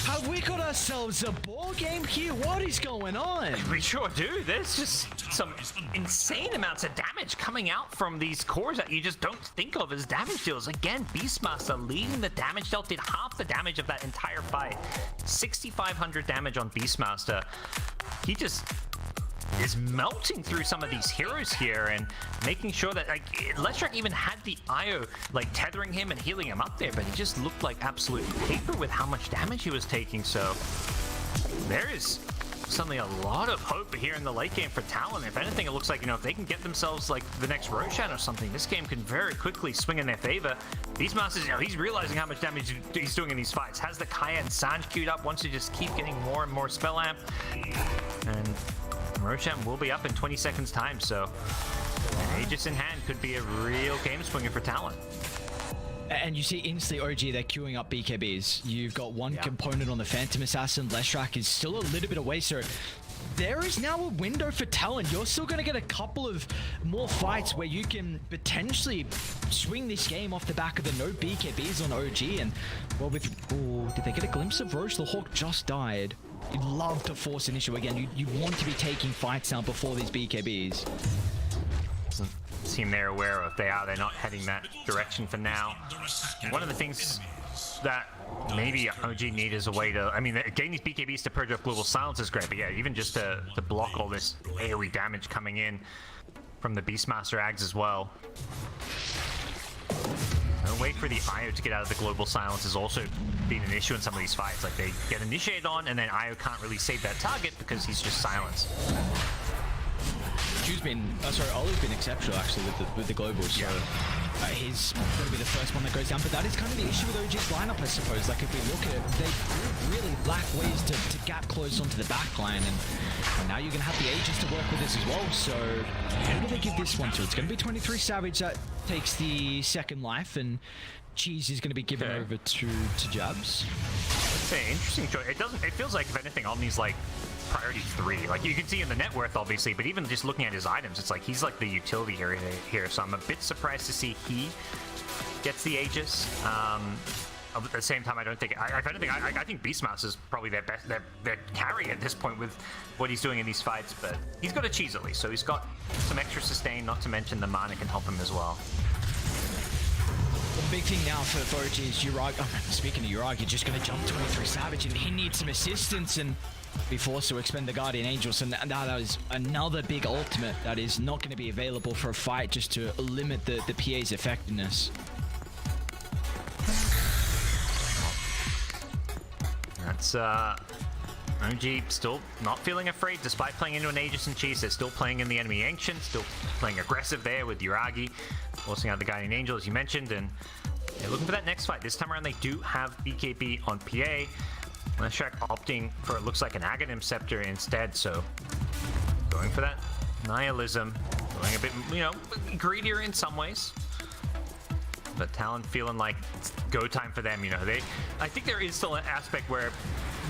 have we got ourselves a ball game here? What is going on? We sure do. There's just some insane amounts of damage coming out from these cores that you just don't think of as damage deals. Again, Beastmaster leading the damage dealt, did half the damage of that entire fight. 6,500 damage on Beastmaster. He just is melting through some of these heroes here and making sure that, like, Leshrac even had the IO, like, tethering him and healing him up there, but he just looked like absolute paper with how much damage he was taking. So there is suddenly a lot of hope here in the late game for Talon. If anything, it looks like, you know, if they can get themselves like the next Roshan or something, this game can very quickly swing in their favor. Beastmaster, you know, he's realizing how much damage he's doing in these fights. Has the Kaya and Sanj queued up, wants to just keep getting more and more spell amp. And Roshan will be up in 20 seconds time, so an Aegis in hand could be a real game swinger for Talon. And you see instantly OG, they're queuing up BKBs. You've got one component on the Phantom Assassin. Leshrac is still a little bit away, so there is now a window for Talon. You're still going to get a couple of more fights where you can potentially swing this game off the back of the no BKBs on OG. And well, with did they get a glimpse of Roche? The Hawk just died. You'd love to force an issue again. You want to be taking fights now before these BKBs. Doesn't seem they're aware of. They're not heading that direction for now. One of the things that maybe OG need is a way to, I mean, getting these BKBs to purge up Global Silence is great, but yeah, even just to block all this AoE damage coming in from the Beastmaster Ags as well. And wait for the IO to get out of the Global Silence has also been an issue in some of these fights. Like, they get initiated on, and then IO can't really save that target because he's just silenced. Q's been, Ollie's been exceptional actually with the globals. So he's going to be the first one that goes down. But that is kind of the issue with OG's lineup, I suppose. Like, if we look at it, they really lack ways to gap close onto the back line. And now you're going to have the Aegis to work with this as well. So who do they give this one to? It's going to be 23 Savage that takes the second life, and Cheese is going to be given over to Jabs. It's an interesting choice. It feels like, if anything, Omni's like priority 3. Like, you can see in the net worth, obviously, but even just looking at his items, it's like he's like the utility hero here. So I'm a bit surprised to see he gets the Aegis. At the same time, I don't think, if anything, I think Beastmaster is probably their best, their carry at this point with what he's doing in these fights. But he's got a cheese at least, so he's got some extra sustain. Not to mention the mana can help him as well. The big thing now for OG is Yuragi. Oh, speaking of Yuragi, just going to jump 23 Savage, and he needs some assistance and be forced to expend the Guardian Angels. And that was another big ultimate that is not going to be available for a fight, just to limit the PA's effectiveness. That's OG still not feeling afraid despite playing into an Aegis and Cheese. They're still playing in the enemy Ancient, still playing aggressive there with Yuragi, forcing out the Guardian Angel, as you mentioned, and they're looking for that next fight. This time around, they do have BKB on PA. Leshrac opting for, it looks like, an Aghanim Scepter instead, so going for that Nihilism, going a bit, you know, greedier in some ways. But Talon feeling like it's go time for them, you know. I think there is still an aspect where,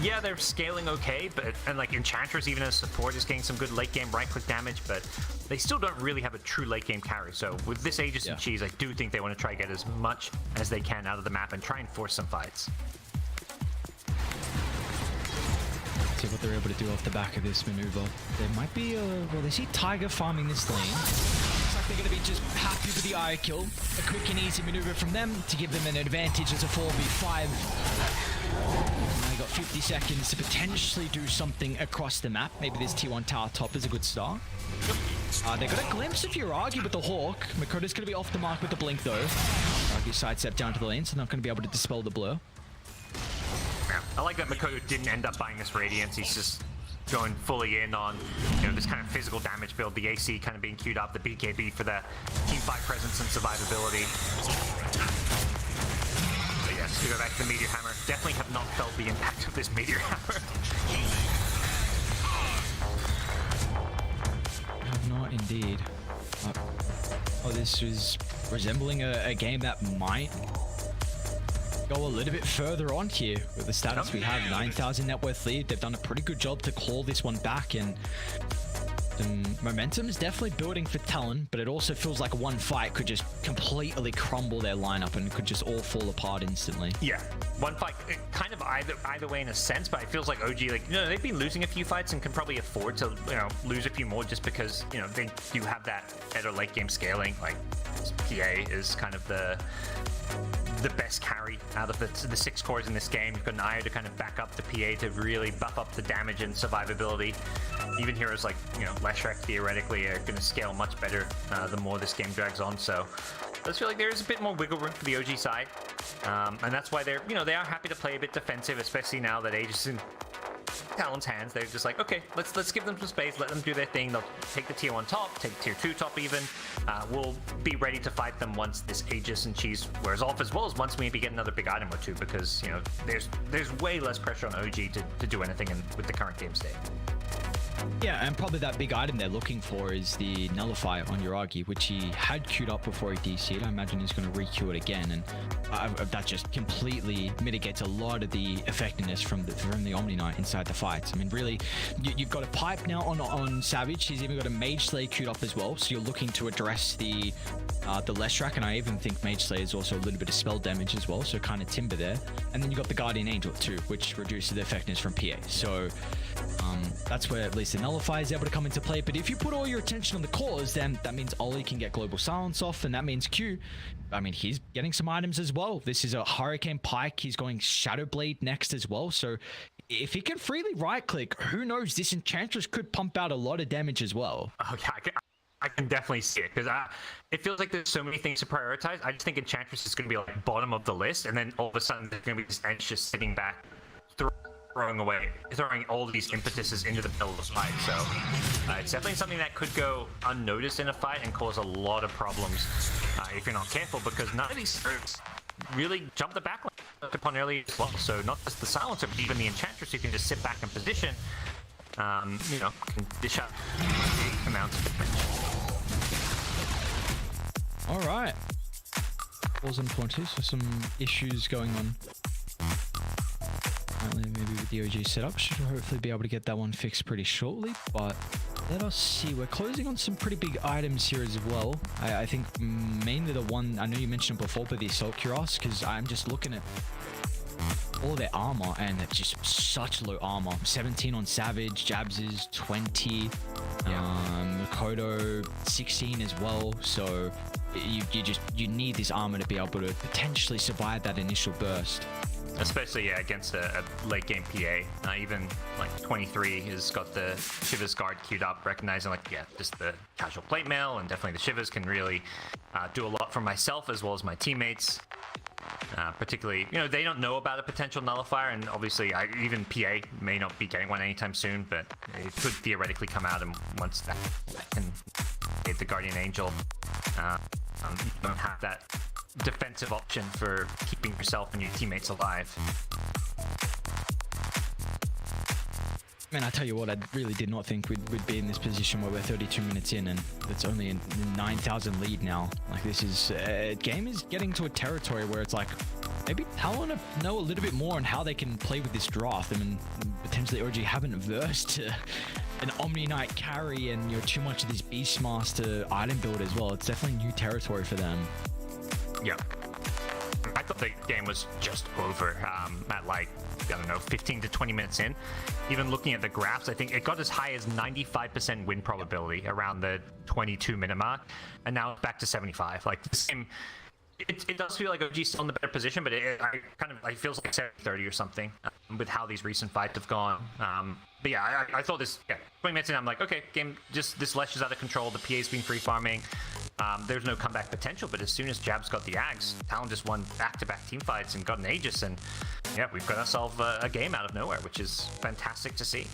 yeah, they're scaling okay, but, and like Enchantress even as support is getting some good late game right click damage, but they still don't really have a true late game carry. So with this Aegis and Cheese, I do think they want to try to get as much as they can out of the map and try and force some fights. See what they're able to do off the back of this maneuver. There might be well, they see Tiger farming this lane. Looks like they're going to be just happy with the eye kill. A quick and easy maneuver from them to give them an advantage as a 4v5. Now you got 50 seconds to potentially do something across the map. Maybe this T1 tower top is a good start. They got a glimpse of Yuragi with the Hawk. Makoto's going to be off the mark with the blink though. Yuragi sidestep down to the lane, so not going to be able to dispel the blur. I like that Makoto didn't end up buying this Radiance. He's just going fully in on, you know, this kind of physical damage build, the AC kind of being queued up, the BKB for the teamfight presence and survivability. But yes, to go back to the Meteor Hammer, definitely have not felt the impact of this Meteor Hammer. I have not indeed. Oh, this is resembling a game that might go a little bit further on here with the status we have. 9,000 net worth lead. They've done a pretty good job to claw this one back, and the momentum is definitely building for Talon, but it also feels like one fight could just completely crumble their lineup and could just all fall apart instantly. Yeah, one fight, kind of either way in a sense, but it feels like OG, like, you know, they've been losing a few fights and can probably afford to, you know, lose a few more just because, you know, they do have that better late game scaling. Like, PA is kind of the best carry out of the 6 cores in this game. You've got an IO to kind of back up the PA to really buff up the damage and survivability. Even heroes like, you know, Leshrac theoretically are going to scale much better the more this game drags on. So I just feel like there is a bit more wiggle room for the OG side, and that's why they're, you know, they are happy to play a bit defensive, especially now that Age is in Talon's hands. They're just like, okay, let's give them some space, let them do their thing. They'll take the tier 1 top, take tier 2 top even. We'll be ready to fight them once this Aegis and Cheese wears off, as well as once we maybe get another big item or two, because, you know, there's way less pressure on OG to do anything with the current game state. Yeah, and probably that big item they're looking for is the Nullifier on Yuragi, which he had queued up before he DC'd. I imagine he's going to re-queue it again, and that just completely mitigates a lot of the effectiveness from the Omni Knight inside the fights. I mean, really, you've got a pipe now on Savage. He's even got a Mage Slayer queued up as well, so you're looking to address the Leshrac, and I even think Mage Slayer is also a little bit of spell damage as well, so kind of timber there. And then you got the Guardian Angel too, which reduces the effectiveness from PA. So that's where at least the Nullifier is able to come into play. But if you put all your attention on the cores, then that means Ollie can get Global Silence off, and that means Q, I mean, he's getting some items as well. This is a Hurricane Pike. He's going Shadow Blade next as well. So if he can freely right click, who knows, this Enchantress could pump out a lot of damage as well. Oh yeah, I can definitely see it, because it feels like there's so many things to prioritize. I just think Enchantress is going to be like bottom of the list, and then all of a sudden there's going to be this Ench just sitting back, throwing all these impetuses into the middle of the fight. So it's definitely something that could go unnoticed in a fight and cause a lot of problems if you're not careful, because none of these heroes really jump the backline upon early as well. So not just the Silencer, but even the Enchantress, you can just sit back in position, you know, can dish out big amounts of damage. All right. Pause and pointers, so some issues going on. Apparently, maybe with the OG setup, should hopefully be able to get that one fixed pretty shortly. But let us see. We're closing on some pretty big items here as well. I think mainly the one I know you mentioned before, but the Assault Cuirass, because I'm just looking at all their armor, and it's just such low armor. 17 on Savage, Jabs is 20, Makoto 16 as well. So you need this armor to be able to potentially survive that initial burst. Especially against a late game PA. Even like 23 has got the Shivers guard queued up, recognizing like, yeah, just the casual plate mail, and definitely the Shivers can really do a lot for myself as well as my teammates. Particularly, you know, they don't know about a potential Nullifier, and obviously even PA may not be getting one anytime soon, but it could theoretically come out, and once that can hit the Guardian Angel, you don't have that defensive option for keeping yourself and your teammates alive. Man, I tell you what, I really did not think we'd be in this position where we're 32 minutes in and it's only a 9,000 lead now. Like, this is game is getting to a territory where it's like maybe Talon know a little bit more on how they can play with this draft. I mean, potentially OG haven't versed an Omni Knight carry and too much of this Beastmaster item build as well. It's definitely new territory for them. Yeah, I thought the game was just over at like, I don't know, 15 to 20 minutes in. Even looking at the graphs, I think it got as high as 95% win probability around the 22-minute mark, and now it's back to 75. Like, this game, it does feel like OG's still in the better position, but it feels like 70-30 or something with how these recent fights have gone. But yeah, I thought this, 20 minutes in, I'm like, okay, game, just this Lesh is out of control. The PA's been free farming. There's no comeback potential, but as soon as Jabs got the Ags, Talon just won back-to-back team fights and got an Aegis, and yeah, we've got ourselves a game out of nowhere, which is fantastic to see.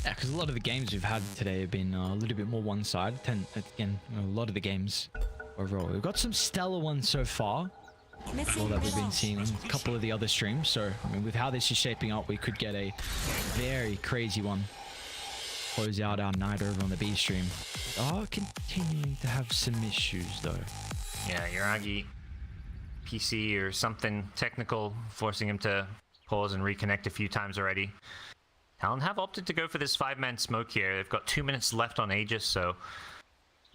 Yeah, because a lot of the games we've had today have been a little bit more one-sided. Again, a lot of the games overall. We've got some stellar ones so far. All that we've been seeing on a couple of the other streams. So, I mean, with how this is shaping up, we could get a very crazy one. Close out our night over on the B stream. Are continuing to have some issues though. Yeah, Yuragi PC or something technical forcing him to pause and reconnect a few times already. Talon have opted to go for this 5-man smoke here. They've got 2 minutes left on Aegis, so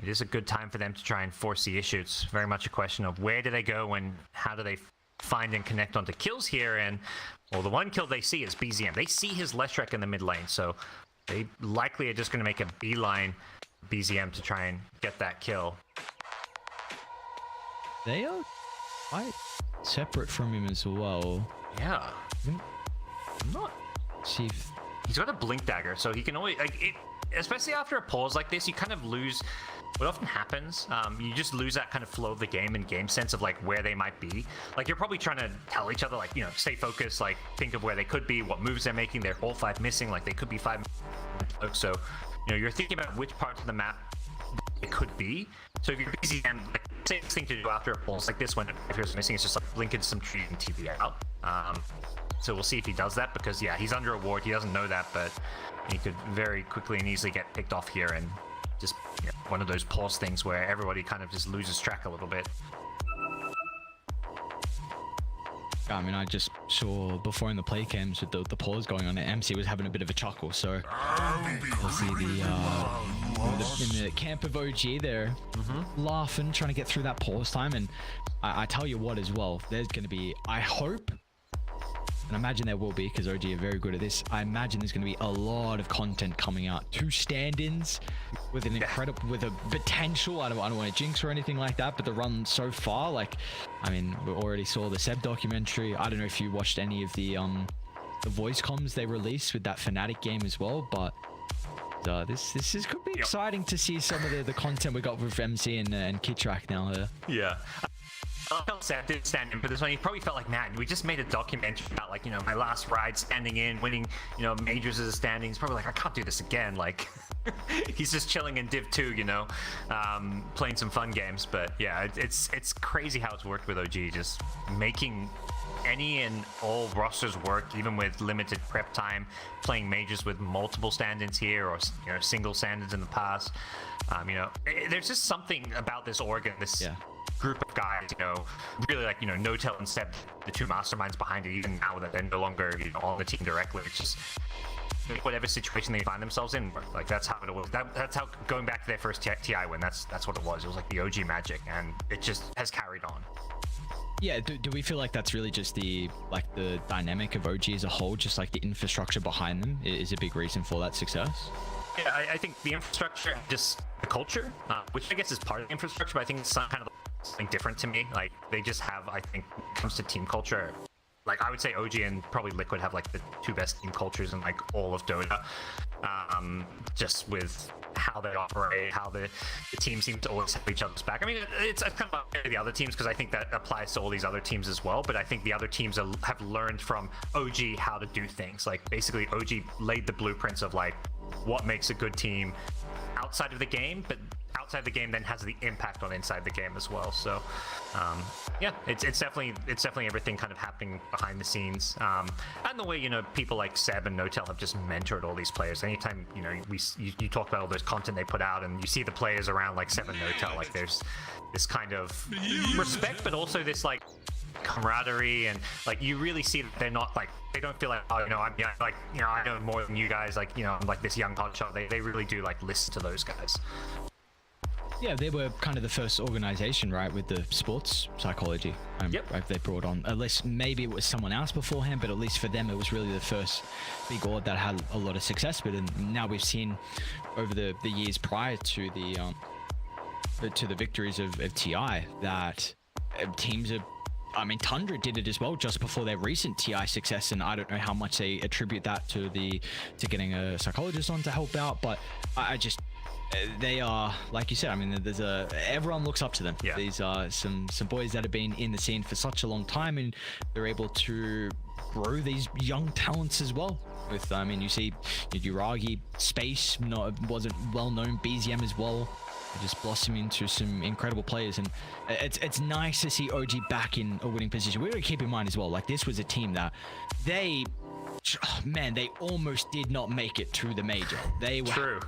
it is a good time for them to try and force the issue. It's very much a question of where do they go and how do they find and connect onto kills here. And well, the one kill they see is BZM. They see his Leshrac in the mid lane, so they likely are just going to make a beeline BZM to try and get that kill. They are quite separate from him as well. Yeah. I'm not see if He's got a blink dagger, so he can always, like, it, especially after a pause like this, you kind of lose what often happens. You just lose that kind of flow of the game and game sense of like where they might be. Like you're probably trying to tell each other, like, you know, stay focused, like think of where they could be, what moves they're making. They're all 5 missing, like they could be 5. So, you know, you're thinking about which parts of the map it could be. So if you're busy and like, same thing to do after a pulse like this, when if you're missing, it's just like blink into some tree and TP out. So we'll see if he does that, because yeah, he's under a ward. He doesn't know that, but he could very quickly and easily get picked off here, and just, you know, one of those pulse things where everybody kind of just loses track a little bit. I mean, I just saw before in the play cams with the pause going on, MC was having a bit of a chuckle. So you'll see in the camp of OG there, laughing, trying to get through that pause time. And I tell you what as well, there's going to be, I hope, and I imagine there will be, because OG are very good at this, I imagine there's going to be a lot of content coming out. 2 stand-ins with an incredible, with a potential, I don't want to jinx or anything like that, but the run so far, like, I mean, we already saw the Seb documentary. I don't know if you watched any of the voice comms they released with that Fnatic game as well, but this could be exciting to see some of the content we got with MC and Kitrak now. Yeah. I felt sad didn't stand in for this one. He probably felt like, man, we just made a documentary about, like, you know, my last ride standing in, winning, you know, majors as a standing. He's probably like, I can't do this again. Like, he's just chilling in Div 2, you know, playing some fun games. But yeah, it's crazy how it's worked with OG, just making any and all rosters work, even with limited prep time, playing majors with multiple stand-ins here, or, you know, single stand-ins in the past. You know, there's just something about this org and this group of guys, you know, really, like, you know, Notel and Seb, the 2 masterminds behind it, even now that they're no longer, you know, on the team directly. It's just whatever situation they find themselves in, like, that's how it was. That's how, going back to their first TI win, that's what it was. It was like the OG magic, and it just has carried on. Yeah, do we feel like that's really just the dynamic of OG as a whole, just like the infrastructure behind them is a big reason for that success? Yeah, I think the infrastructure, just the culture, which I guess is part of the infrastructure, but I think it's some kind of something different to me. Like, they just have, I think, when it comes to team culture, like, I would say OG and probably Liquid have like the 2 best team cultures in like all of Dota. Just with how they operate, how the team seems to always have each other's back. I mean, it's kind of like the other teams, because I think that applies to all these other teams as well, but I think the other teams have learned from OG how to do things. Like, basically OG laid the blueprints of like what makes a good team outside of the game, but outside the game then has the impact on inside the game as well. So yeah, it's definitely everything kind of happening behind the scenes, and the way, you know, people like Seb and Notel have just mentored all these players. Anytime, you know, you talk about all this content they put out, and you see the players around like Seb and Notel, like there's this kind of respect, but also this like camaraderie, and like you really see that they're not like, they don't feel like, oh, you know, I'm young, like, you know, I know more than you guys, like, you know, I'm like this young hotshot. They really do like listen to those guys. Yeah, they were kind of the first organization, right, with the sports psychology. Right, they brought on, at least maybe it was someone else beforehand, but at least for them it was really the first big org that had a lot of success with it. And now we've seen over the years prior to the victories of TI that teams are, I mean, Tundra did it as well just before their recent TI success, and I don't know how much they attribute that to getting a psychologist on to help out, but I just, they are, like you said, I mean, everyone looks up to them. These are some boys that have been in the scene for such a long time, and they're able to grow these young talents as well. With I mean, you see Uragi, Space, wasn't well known, BZM as well. They just blossom into some incredible players, and it's nice to see OG back in a winning position. We gotta keep in mind as well, like this was a team that they almost did not make it to the major. They were True.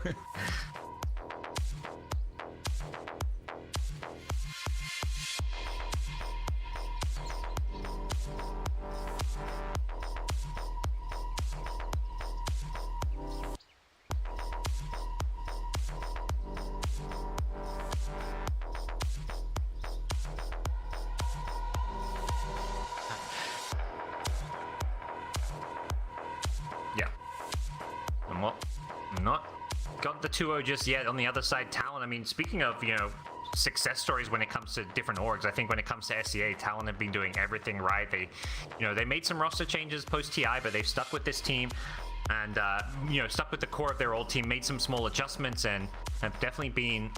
Yeah. And what? Not got the 2-0 just yet on the other side. Talon, I mean, speaking of, success stories when it comes to different orgs, I think when it comes to SEA, Talon have been doing everything right. They made some roster changes post TI, but they've stuck with this team and, stuck with the core of their old team, made some small adjustments, and have definitely been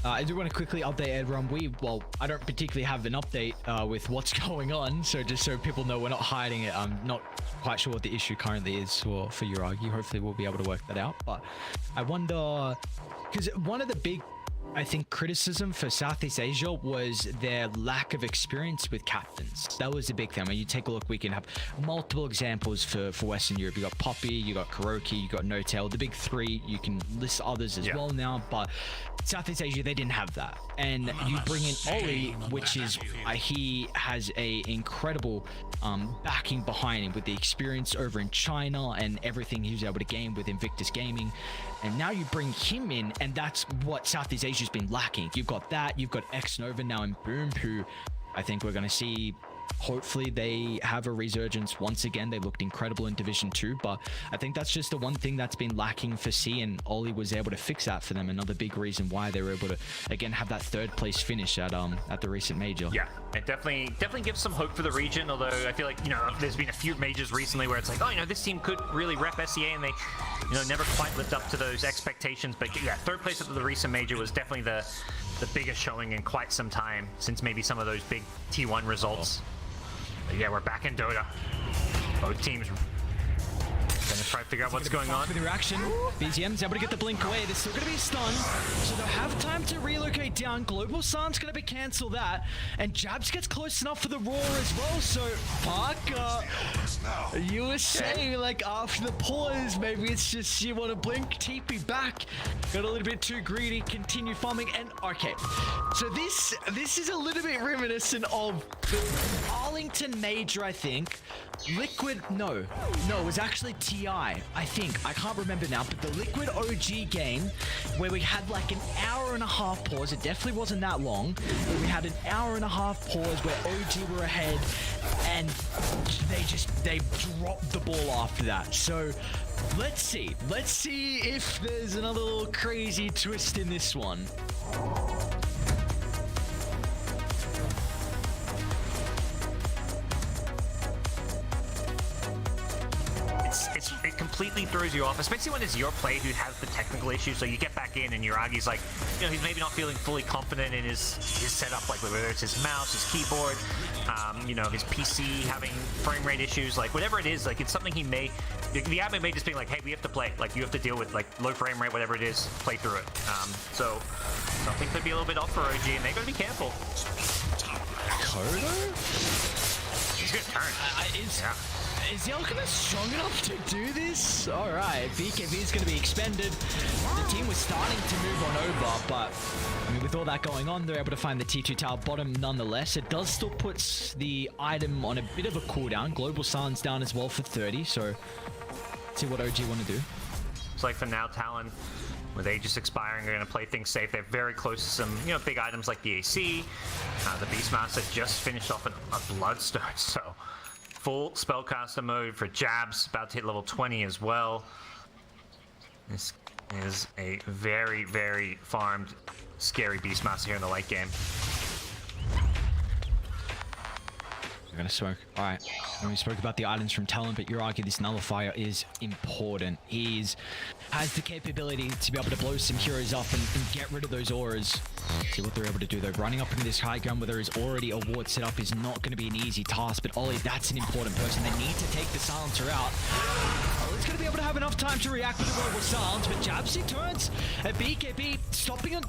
I do want to quickly update everyone. I don't particularly have an update with what's going on, so just so people know we're not hiding it. I'm not quite sure what the issue currently is for Uragi. Hopefully we'll be able to work that out. But I wonder, because one of the big, I think, criticism for Southeast Asia was their lack of experience with captains. That was the big thing. When you take a look, we can have multiple examples for Western Europe. You got Poppy, you got Kuroki, you got No-Tail, the big three. You can list others as well now, but Southeast Asia, they didn't have that. And you bring in Oli, which is he has a incredible backing behind him with the experience over in China and everything he was able to gain with Invictus Gaming. And now you bring him in, and that's what Southeast Asia's been lacking. You've got that, you've got X Nova now in Boom, who I think we're going to see. Hopefully they have a resurgence once again. They looked incredible in Division 2, but I think that's just the one thing that's been lacking for C, and Oli was able to fix that for them. Another big reason why they were able to again have that third place finish at the recent major. Yeah, it definitely gives some hope for the region, although I feel like, there's been a few majors recently where it's like, this team could really rep SEA, and they, never quite lived up to those expectations. But yeah, third place at the recent major was definitely the biggest showing in quite some time, since maybe some of those big T1 results. But yeah, we're back in Dota. Both teams gonna try to figure out what's going on. With the reaction, BZM's able to get the blink away. They're still gonna be stunned, so they'll have time to relocate down. Global Sun's gonna be cancel that, and Jabs gets close enough for the roar as well. So Parker, you were saying like after the pause, maybe it's just you want to blink, TP back, got a little bit too greedy, continue farming, and okay. So this is a little bit reminiscent of the Arlington Major, I think. Liquid, no, it was actually TI, I think. I can't remember now, but the Liquid OG game where we had like an hour and a half pause. It definitely wasn't that long. But we had an hour and a half pause where OG were ahead, and they dropped the ball after that. So let's see if there's another little crazy twist in this one. It completely throws you off, especially when it's your play who has the technical issues. So you get back in and Uragi's like, he's maybe not feeling fully confident in his setup, like whether it's his mouse, his keyboard, his PC having frame rate issues, like whatever it is, like it's something the admin may just be like, hey, we have to play, like you have to deal with like low frame rate, whatever it is, play through it. So something could be a little bit off for OG, and they gotta be careful. Kodo? He's gonna turn. Is the Alchemist strong enough to do this? Alright, BKB is going to be expended. The team was starting to move on over, but I mean, with all that going on, they're able to find the T2 tower bottom nonetheless. It does still put the item on a bit of a cooldown. Global Sun's down as well for 30, so let's see what OG want to do. Looks like for now, Talon, with Aegis expiring, they're going to play things safe. They're very close to some, you know, big items like the AC. The Beastmaster just finished off a Bloodstone, so full spellcaster mode for Jabs, about to hit level 20 as well. This is a very, very farmed, scary Beastmaster here in the late game. We're gonna smoke. All right. And we spoke about the items from Talon, but Yuragi, this nullifier is important. He has the capability to be able to blow some heroes up and get rid of those auras. See what they're able to do though. Running up into this high ground where there is already a ward set up is not going to be an easy task, but Ollie, that's an important person. They need to take the silencer out. Ollie's going to be able to have enough time to react with the global silence, but Jabsy turns at BKB, stopping a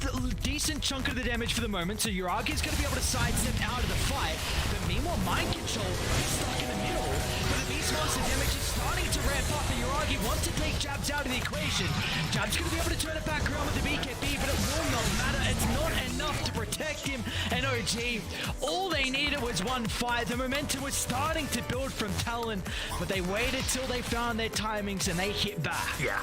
decent chunk of the damage for the moment, so Yuragi is going to be able to sidestep out of the fight. But meanwhile, Mind Control is stuck in the middle, but the Beastmaster damage is starting to ramp up, and Yuragi wants to take Jabs out of the equation. Jabs going to be able to turn it back around with the BKB, but it will not matter. It's not enough to protect him and OG. All they needed was one fight. The momentum was starting to build from Talon, but they waited till they found their timings and they hit back. Yeah.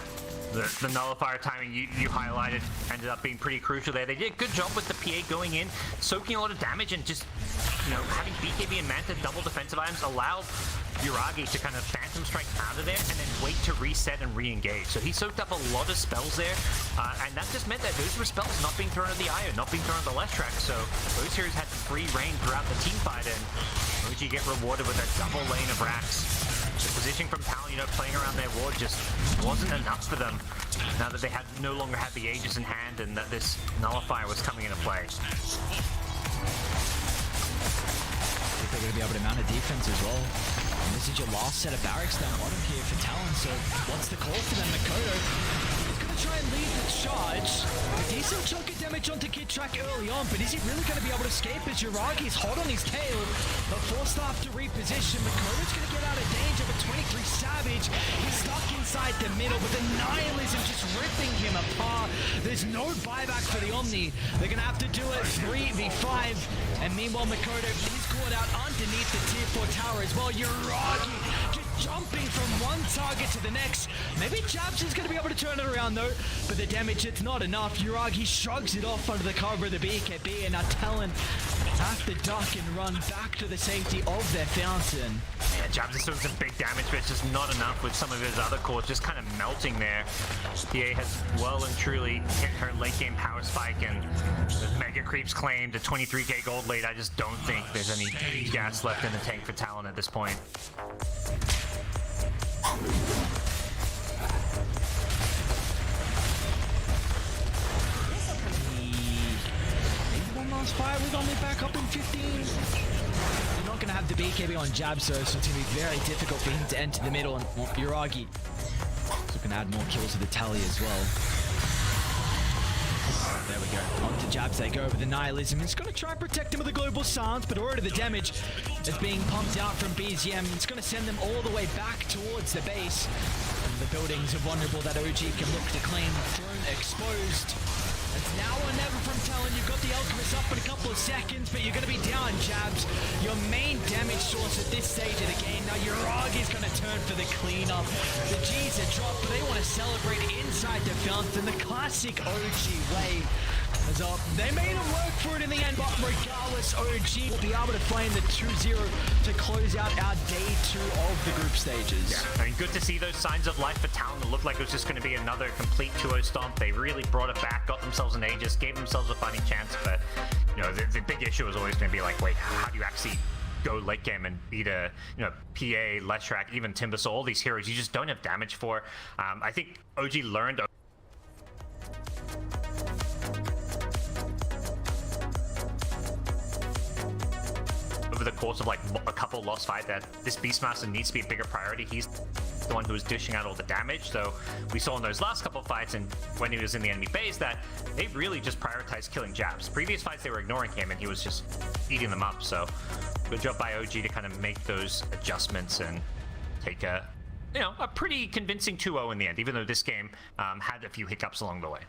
The nullifier timing you highlighted ended up being pretty crucial there. They did a good job with the PA going in, soaking a lot of damage, and just, you know, having BKB and Manta double defensive items allowed Yuragi to kind of phantom strike out of there and then wait to reset and re-engage. So he soaked up a lot of spells there, and that just meant that those were spells not being thrown at the Io, not being thrown at the left track. So those heroes had free reign throughout the team fight, and OG get rewarded with a double lane of racks. The positioning from Talon, you know, playing around their ward just wasn't enough for them now that they no longer had the Aegis in hand and that this nullifier was coming into play. If they're going to be able to mount a defense as well. And this is your last set of barracks down bottom here for Talon, so what's the call for them? Makoto is going to try and lead the charge. A decent chunk of damage onto Kid Track early on, but is he really going to be able to escape as Yuragi's hot on his tail? But forced off to reposition. Makoto's going to get out of danger, but 23 Savage is stuck inside the middle, but the Nihilism just ripping him apart. There's no buyback for the Omni. They're going to have to do it 3v5, and meanwhile Makoto is caught out underneath the tier 4 tower as well. Yuragi just jumping from one target to the next. Maybe Jabs is going to be able to turn it around though, but the damage, it's not enough. Yuragi shrugs it off under the cover of the BKB, and now Talon have to duck and run back to the safety of their fountain. Yeah, Jabs is doing some big damage, but it's just not enough with some of his other cores just kind of melting there. PA has well and truly hit her late game power spike, and the Mega Creeps claimed a 23k gold lead. I just don't think there's any gas left in the tank for Talon at this point. One last fight with only back up in 15. You're not going to have the BKB on Jab, so it's going to be very difficult for him to enter the middle, and Yuragi is looking to add more kills to the tally as well. There we go. On to Jabs they go with the Nihilism. It's going to try and protect him with the global silence, but already the damage is being pumped out from BZM. It's going to send them all the way back towards the base. And the buildings are vulnerable that OG can look to claim. Throne exposed. It's now or never from Talon. You've got the Alchemist up in a couple of seconds, but you're going to be down, Jabs. Your main damage source at this stage of the game. Now Yuragi's going to turn for the cleanup. The G's are dropped, but they want to celebrate inside the fountain, the classic OG way. As they made him work for it in the end, but regardless, OG will be able to claim the 2-0 to close out our day 2 of the group stages. Yeah, I mean, good to see those signs of life for Talon. It looked like it was just going to be another complete 2-0 stomp. They really brought it back, got themselves an Aegis, gave themselves a fighting chance, but you know, the big issue was always going to be like, wait, how do you actually go late game and beat a, you know, PA, Leshrac, even Timbersaw, all these heroes you just don't have damage for. I think OG learned over the course of like a couple lost fights that this Beastmaster needs to be a bigger priority. He's the one who was dishing out all the damage, so we saw in those last couple of fights and when he was in the enemy base that they really just prioritized killing Jabs. Previous fights they were ignoring him and he was just eating them up, so good job by OG to kind of make those adjustments and take a, you know, a pretty convincing 2-0 in the end, even though this game had a few hiccups along the way.